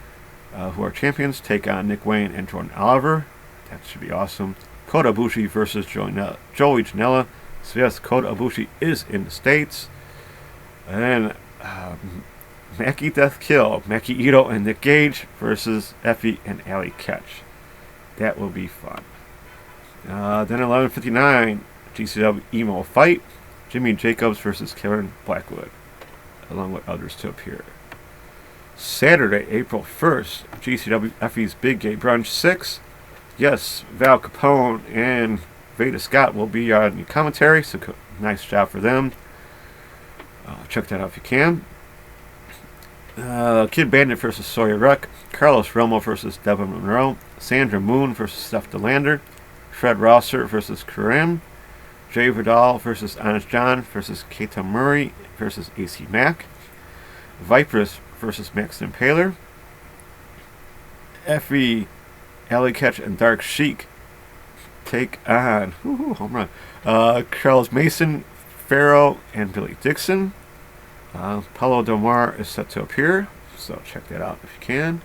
who are champions, take on Nick Wayne and Jordan Oliver. That should be awesome. Kota Ibushi versus Joey Janela. So yes, Kota Ibushi is in the States. And Mackie Death Kill, Maki Ito and Nick Gage versus Effie and Ali Ketch. That will be fun. Then 11:59, GCW Emo Fight. Jimmy Jacobs versus Kevin Blackwood, along with others to appear. Saturday, April 1st, GCW Effie's Big Gay Brunch 6. Yes, Val Capone and Veda Scott will be on the commentary, so nice job for them. Check that out if you can. Kid Bandit versus Sawyer Ruck. Carlos Romo versus Devin Monroe. Sandra Moon versus Steph DeLander. Fred Rosser versus Karim. Jay Vidal versus Honest John versus Keita Murray versus AC Mack. Vipers versus Max Impaler. Effie, Alley Catch, and Dark Sheik take on home run. Charles Mason, Farrow, and Billy Dixon. Paulo Del Mar is set to appear, so check that out if you can.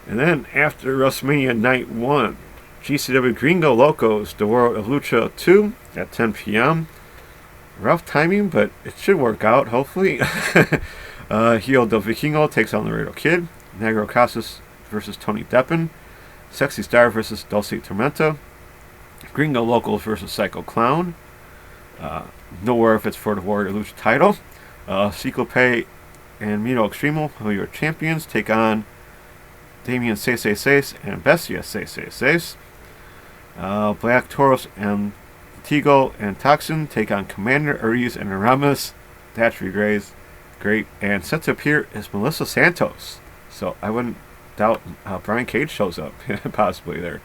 And then after WrestleMania Night 1, GCW Gringo Locos, The World of Lucha 2 at 10 p.m. Rough timing, but it should work out, hopefully. Hijo del Vikingo takes on Laredo Kid. Negro Casas versus Tony Deppen. Sexy Star versus Dulce Tormenta. Gringo Locals versus Psycho Clown. Nowhere if it's for the Warrior Lucha title. Ciclope and Mito Extremo, who are your champions, take on Damian 666 and Bestia 666. Black Taurus and Tigo and Toxin take on Commander Ariz and Aramis. That's great. And set to appear is Melissa Santos. So I wouldn't doubt Brian Cage shows up, possibly there.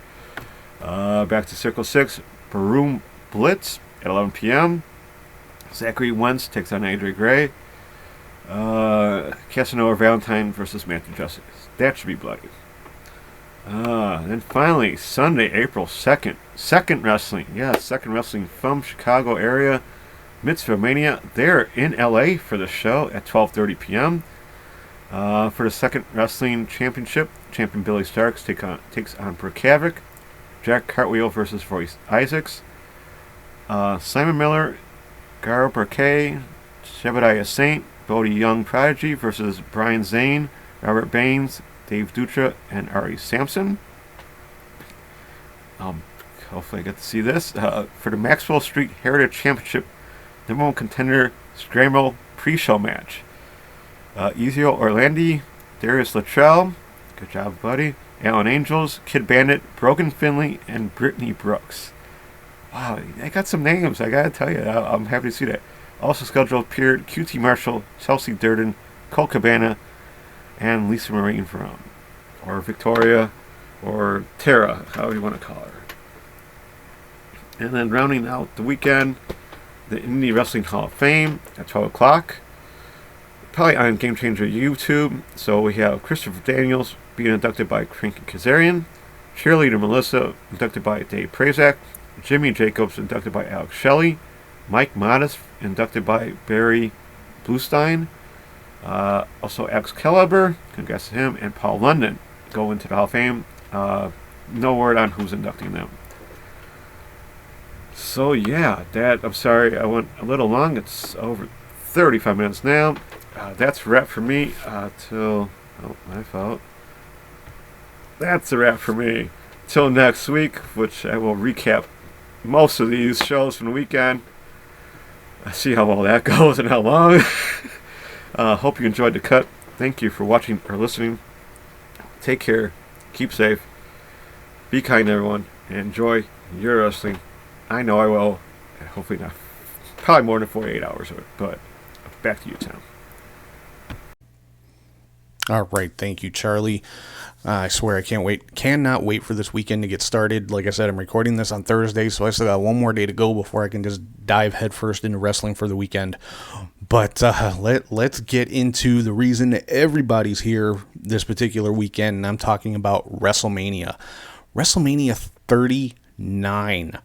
Back to Circle 6, Baroom Blitz at 11 p.m. Zachary Wentz takes on Andre Gray. Casanova Valentine versus Matthew Justice. That should be bloody. Then finally, Sunday, April 2nd, Second Wrestling. Yeah, Second Wrestling from Chicago area. Mitzvah Mania. They're in LA for the show at 12:30 p.m. For the Second Wrestling Championship, champion Billy Starks takes on Brooke Havoc. Jack Cartwheel versus Royce Isaacs. Simon Miller, Garo Burkay, Shebediah Saint, Bodie Young Prodigy versus Brian Zane, Robert Baines, Dave Dutra, and Ari Sampson. Hopefully I get to see this. For the Maxwell Street Heritage Championship, number one contender Scramble pre-show match. Ezio Orlandi, Darius Luttrell, good job buddy, Alan Angels, Kid Bandit, Brogan Finley, and Brittany Brooks. Wow, they got some names, I gotta tell you. I'm happy to see that. Also scheduled appeared QT Marshall, Chelsea Durden, Cole Cabana, and Lisa Marine from, or Victoria, or Tara, however you want to call her. And then rounding out the weekend, the Indie Wrestling Hall of Fame at 12 o'clock. Probably on Game Changer YouTube. So we have Christopher Daniels being inducted by Cranky Kazarian. Cheerleader Melissa inducted by Dave Prazak. Jimmy Jacobs inducted by Alex Shelley. Mike Modest inducted by Barry Bluestein. Also Excalibur, congrats to him, and Paul London go into the Hall of Fame. No word on who's inducting them. So yeah, I'm sorry I went a little long. It's over 35 minutes now. That's a wrap for me my fault. That's a wrap for me. Till next week, which I will recap most of these shows from the weekend. I see how well that goes and how long. Hope you enjoyed the cut. Thank you for watching or listening. Take care. Keep safe. Be kind, everyone. And enjoy your wrestling. I know I will. Hopefully not. Probably more than 48 hours of it. But back to you, Tom. All right, thank you, Charlie. I swear I cannot wait for this weekend to get started. Like I said, I'm recording this on Thursday, so I still got one more day to go before I can just dive headfirst into wrestling for the weekend. But let's get into the reason that everybody's here this particular weekend, and I'm talking about WrestleMania. WrestleMania 39.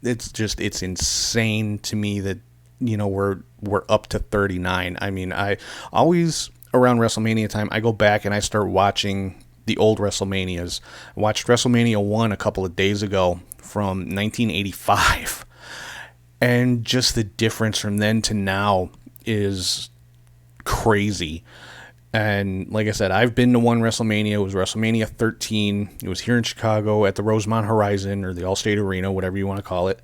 It's insane to me that, we're up to 39. I mean, I always, around WrestleMania time, I go back and I start watching the old WrestleManias. I watched WrestleMania 1 a couple of days ago from 1985. And just the difference from then to now is crazy. And like I said, I've been to one WrestleMania. It was WrestleMania 13. It was here in Chicago at the Rosemont Horizon, or the Allstate Arena, whatever you want to call it.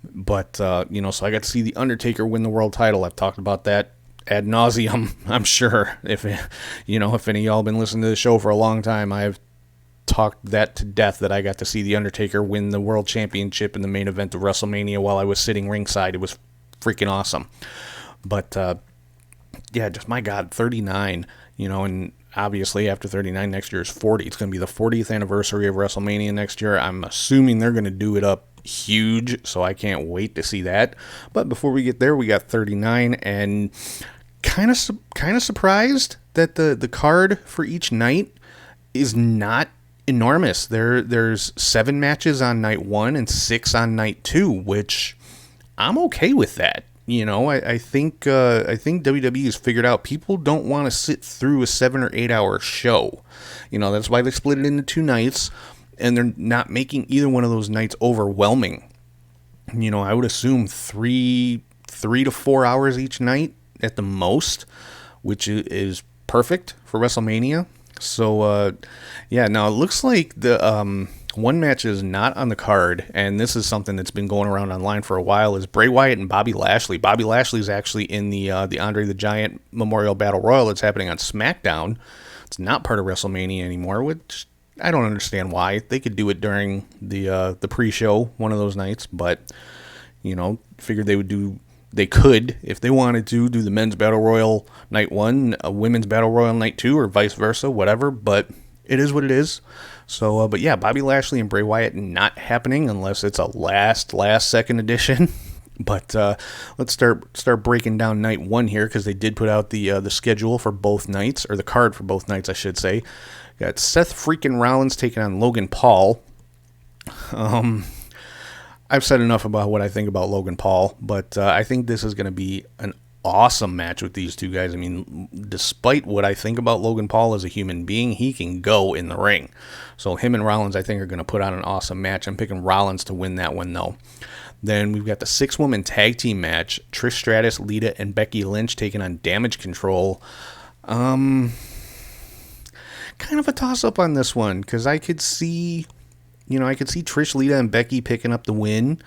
But, so I got to see The Undertaker win the world title. I've talked about that ad nauseum, I'm sure. If any of y'all been listening to the show for a long time, I've talked that to death, that I got to see The Undertaker win the world championship in the main event of WrestleMania while I was sitting ringside. It was freaking awesome. But yeah, just my God, 39, and obviously after 39 next year is 40. It's going to be the 40th anniversary of WrestleMania next year. I'm assuming they're going to do it up huge, so I can't wait to see that. But before we get there, we got 39, and kind of surprised that the card for each night is not enormous. There's 7 matches on night 1 and 6 on night 2, which I'm okay with that. I think WWE has figured out people don't want to sit through a 7 or 8 hour show. That's why they split it into 2 nights, and they're not making either one of those nights overwhelming. I would assume 3 to 4 hours each night at the most, which is perfect for WrestleMania. So, now it looks like the one match is not on the card, and this is something that's been going around online for a while, is Bray Wyatt and Bobby Lashley. Bobby Lashley is actually in the Andre the Giant Memorial Battle Royal that's happening on SmackDown. It's not part of WrestleMania anymore, which I don't understand why. They could do it during the pre-show one of those nights, but, figured they could, if they wanted to, do the men's battle royal night 1, a women's battle royal night 2, or vice versa, whatever, but it is what it is. So, but yeah, Bobby Lashley and Bray Wyatt not happening unless it's a last second edition. But let's start breaking down night 1 here, because they did put out the schedule for both nights, or the card for both nights, I should say. Got Seth freaking Rollins taking on Logan Paul. I've said enough about what I think about Logan Paul, but I think this is going to be an awesome match with these two guys. I mean, despite what I think about Logan Paul as a human being, he can go in the ring. So him and Rollins, I think, are going to put on an awesome match. I'm picking Rollins to win that one, though. Then we've got the 6-woman tag team match. Trish Stratus, Lita, and Becky Lynch taking on Damage Control. Kind of a toss-up on this one, because I could see Trish, Lita, and Becky picking up the win,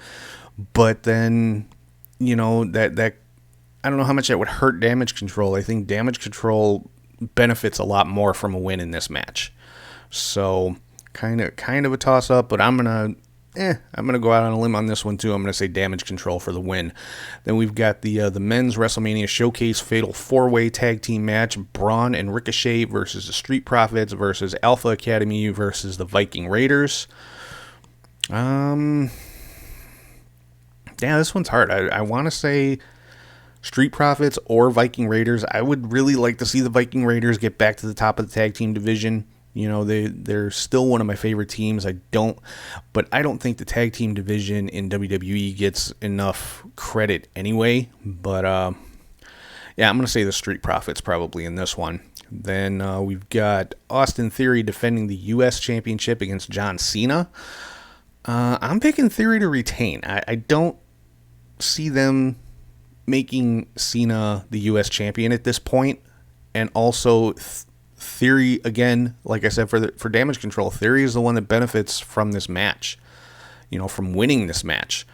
but then, that I don't know how much that would hurt Damage Control. I think Damage Control benefits a lot more from a win in this match. So, kind of a toss-up, but I'm gonna go out on a limb on this one too. I'm gonna say Damage Control for the win. Then we've got the men's WrestleMania Showcase Fatal 4-Way Tag Team match: Braun and Ricochet versus the Street Profits versus Alpha Academy versus the Viking Raiders. Yeah, this one's hard. I want to say Street Profits or Viking Raiders. I would really like to see the Viking Raiders get back to the top of the tag team division. They're still one of my favorite teams. I don't think the tag team division in WWE gets enough credit anyway. But yeah, I'm going to say the Street Profits probably in this one. Then we've got Austin Theory defending the U.S. Championship against John Cena. I'm picking Theory to retain. I don't see them making Cena the U.S. champion at this point. And also, Theory, again, like I said, for Damage Control, Theory is the one that benefits from this match, from winning this match.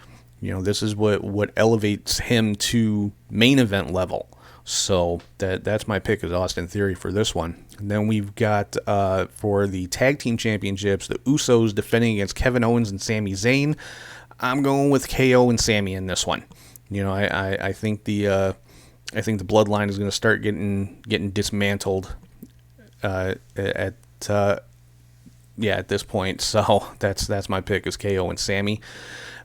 This is what elevates him to main event level. So that's my pick, is Austin Theory for this one. And then we've got, for the tag team championships, the Usos defending against Kevin Owens and Sami Zayn. I'm going with KO and Sami in this one. I think the Bloodline is going to start getting dismantled at this point. So that's my pick, is KO and Sami.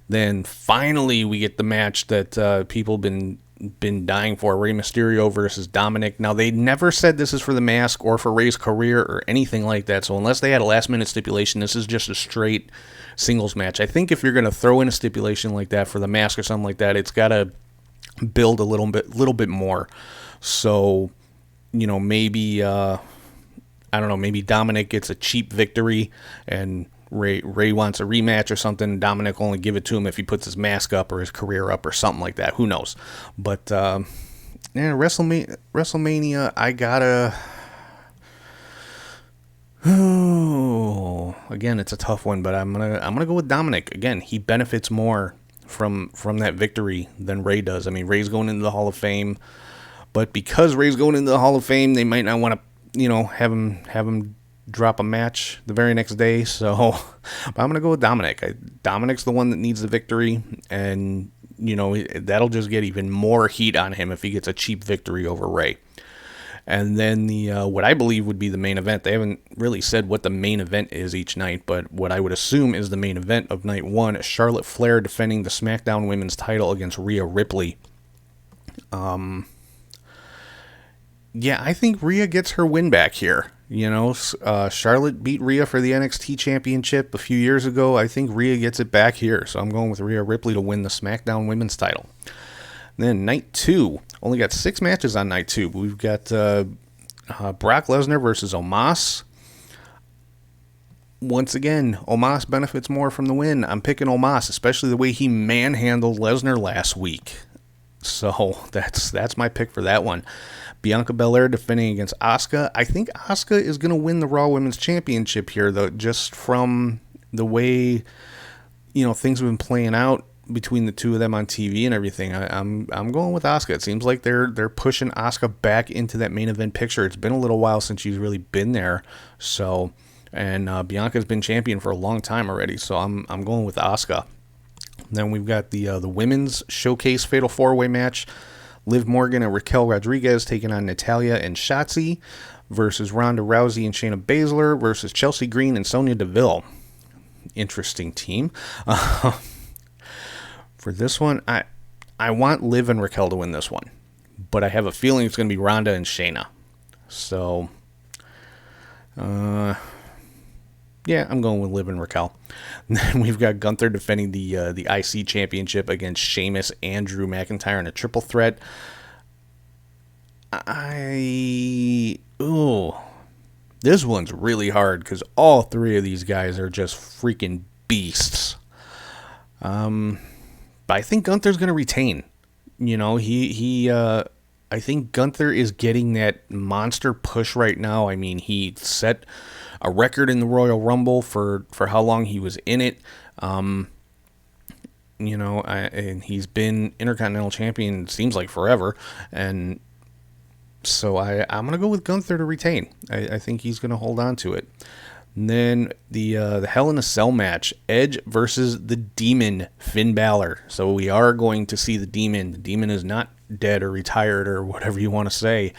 Then finally we get the match that people been dying for: Rey Mysterio versus Dominic. Now, they never said this is for the mask or for Rey's career or anything like that, so unless they had a last minute stipulation, this is just a straight singles match. I think if you're going to throw in a stipulation like that for the mask or something like that, it's got to build a little bit more. So, maybe I don't know, maybe Dominic gets a cheap victory and Ray wants a rematch or something. Dominic will only give it to him if he puts his mask up or his career up or something like that. Who knows? But WrestleMania, I gotta. Again, it's a tough one, but I'm gonna go with Dominic. Again, he benefits more from that victory than Ray does. I mean, Ray's going into the Hall of Fame, but because Ray's going into the Hall of Fame, they might not want to, have him drop a match the very next day. So, but I'm gonna go with Dominic. Dominic's the one that needs the victory, and that'll just get even more heat on him if he gets a cheap victory over Ray. And then what I believe would be the main event. They haven't really said what the main event is each night, but what I would assume is the main event of night 1, Charlotte Flair defending the SmackDown Women's title against Rhea Ripley. I think Rhea gets her win back here. Charlotte beat Rhea for the NXT Championship a few years ago. I think Rhea gets it back here, so I'm going with Rhea Ripley to win the SmackDown Women's title. Then night 2, only got 6 matches on night 2. We've got Brock Lesnar versus Omos. Once again, Omos benefits more from the win. I'm picking Omos, especially the way he manhandled Lesnar last week. So that's my pick for that one. Bianca Belair defending against Asuka. I think Asuka is going to win the Raw Women's Championship here, though, just from the way things have been playing out between the two of them on TV and everything. I'm going with Asuka. It seems like they're pushing Asuka back into that main event picture. It's been a little while since she's really been there. So, and Bianca's been champion for a long time already. So I'm going with Asuka. Then we've got the women's showcase fatal 4-way match. Liv Morgan and Raquel Rodriguez taking on Natalya and Shotzi versus Ronda Rousey and Shayna Baszler versus Chelsea Green and Sonya Deville. Interesting team. For this one, I want Liv and Raquel to win this one, but I have a feeling it's going to be Ronda and Shayna. So, I'm going with Liv and Raquel. And then we've got Gunther defending the IC Championship against Sheamus and Drew McIntyre in a triple threat. This one's really hard because all 3 of these guys are just freaking beasts. But I think Gunther's going to retain. I think Gunther is getting that monster push right now. I mean, he set a record in the Royal Rumble for how long he was in it. And he's been Intercontinental Champion, seems like forever. And so I'm going to go with Gunther to retain. I think he's going to hold on to it. And then the Hell in a Cell match, Edge versus the Demon, Finn Balor. So we are going to see the Demon. The Demon is not dead or retired or whatever you want to say.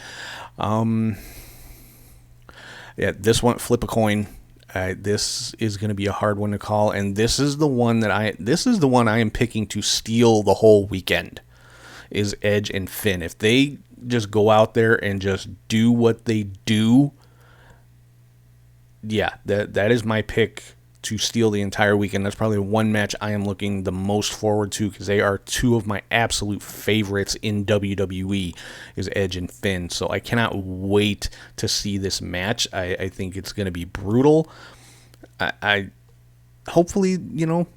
This one, flip a coin. This is going to be a hard one to call, and this is the one I am picking to steal the whole weekend. Is Edge and Finn. If they just go out there and just do what they do. Yeah, that is my pick to steal the entire weekend. That's probably one match I am looking the most forward to because they are 2 of my absolute favorites in WWE is Edge and Finn. So I cannot wait to see this match. I think it's going to be brutal. I hopefully,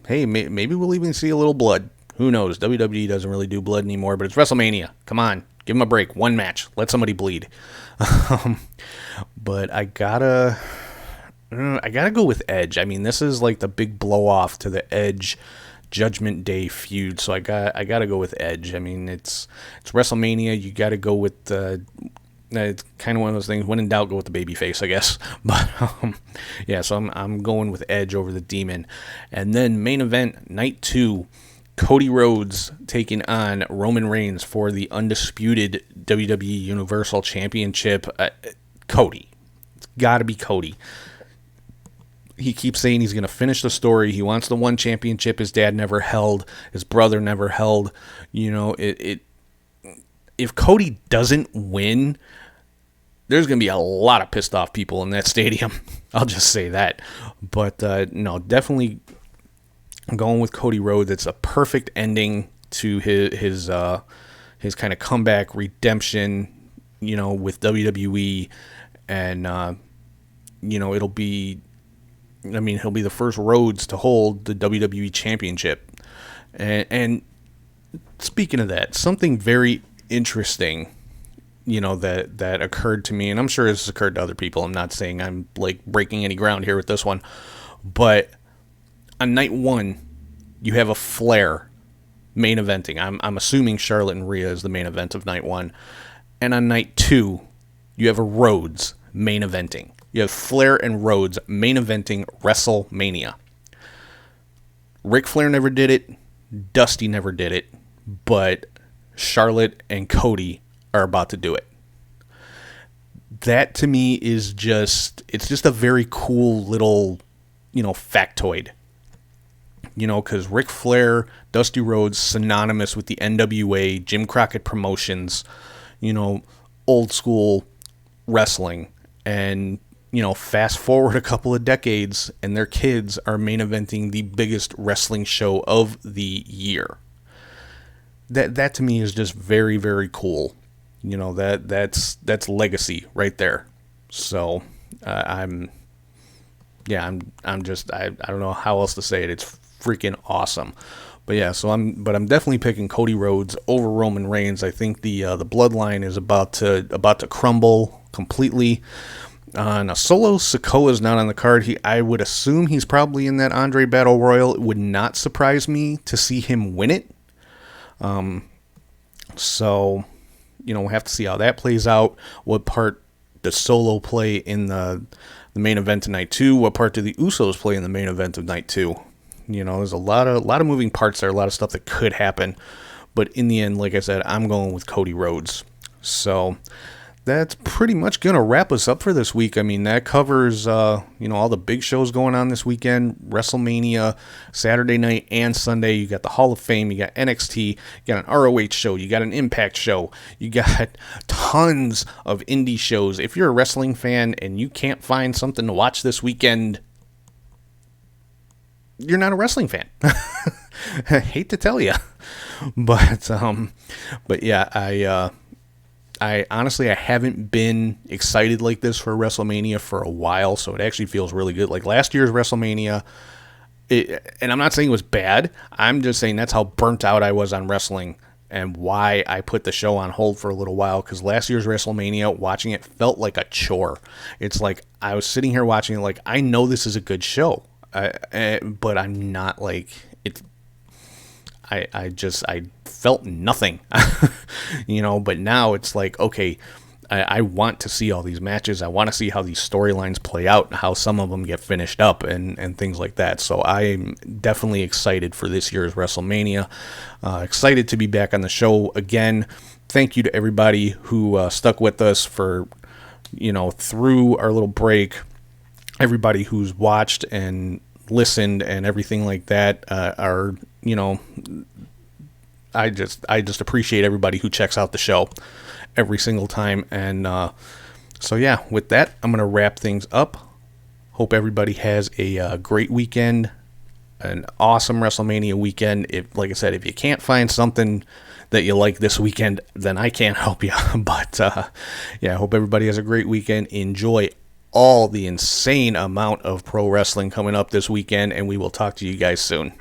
hey, maybe we'll even see a little blood. Who knows? WWE doesn't really do blood anymore, but it's WrestleMania. Come on, give them a break. One match. Let somebody bleed. But I gotta go with Edge. I mean, this is like the big blow off to the Edge Judgment Day feud, so I gotta go with Edge. I mean, it's WrestleMania. You gotta go with it's kind of one of those things. When in doubt, go with the babyface, I guess. But so I'm going with Edge over the Demon. And then main event night 2, Cody Rhodes taking on Roman Reigns for the undisputed WWE Universal Championship. Cody, it's got to be Cody. He keeps saying he's going to finish the story. He wants the one championship his dad never held, his brother never held. If Cody doesn't win, there's going to be a lot of pissed off people in that stadium. I'll just say that. But no, definitely I'm going with Cody Rhodes. It's a perfect ending to his kind of comeback redemption, with WWE, and he'll be the first Rhodes to hold the WWE Championship. And speaking of that, something very interesting, that occurred to me, and I'm sure this has occurred to other people. I'm not saying I'm like breaking any ground here with this one, but on night 1, you have a Flair main eventing. I'm assuming Charlotte and Rhea is the main event of night 1, and on night 2, you have a Rhodes main eventing. You have Flair and Rhodes main eventing WrestleMania. Ric Flair never did it. Dusty never did it. but Charlotte and Cody are about to do it. That to me is it's just a very cool little, factoid. Because Ric Flair, Dusty Rhodes, synonymous with the NWA, Jim Crockett Promotions, old school wrestling. And, fast forward a couple of decades and their kids are main eventing the biggest wrestling show of the year. That to me is just very, very cool. That's legacy right there. So I don't know how else to say it. It's freaking awesome. But yeah, I'm definitely picking Cody Rhodes over Roman Reigns. I think the bloodline is about to crumble completely. On a Solo Sikoa's not on the card. I would assume he's probably in that Andre Battle Royal. It would not surprise me to see him win it. So we'll have to see how that plays out. What part does Solo play in the main event of night 2? What part do the Usos play in the main event of night 2? There's a lot of moving parts there, a lot of stuff that could happen. But in the end, like I said, I'm going with Cody Rhodes. So that's pretty much going to wrap us up for this week. I mean, that covers, all the big shows going on this weekend. WrestleMania, Saturday night and Sunday. You got the Hall of Fame. You got NXT. You got an ROH show. You got an Impact show. You got tons of indie shows. If you're a wrestling fan and you can't find something to watch this weekend, you're not a wrestling fan. I hate to tell you. But yeah, I honestly, I haven't been excited like this for WrestleMania for a while, so it actually feels really good. Like last year's WrestleMania, and I'm not saying it was bad, I'm just saying that's how burnt out I was on wrestling and why I put the show on hold for a little while, because last year's WrestleMania, watching it felt like a chore. It's like I was sitting here watching it like, I know this is a good show, but I'm not like, it's, I felt nothing, but now it's like, okay, I want to see all these matches. I want to see how these storylines play out and how some of them get finished up and things like that. So I'm definitely excited for this year's WrestleMania. Excited to be back on the show again. Thank you to everybody who stuck with us for, through our little break. Everybody who's watched and listened and everything like that I just appreciate everybody who checks out the show every single time. And so yeah, with that, I'm going to wrap things up. Hope everybody has a great weekend, an awesome WrestleMania weekend. Like I said, if you can't find something that you like this weekend, then I can't help you. But yeah, I hope everybody has a great weekend. Enjoy all the insane amount of pro wrestling coming up this weekend, and we will talk to you guys soon.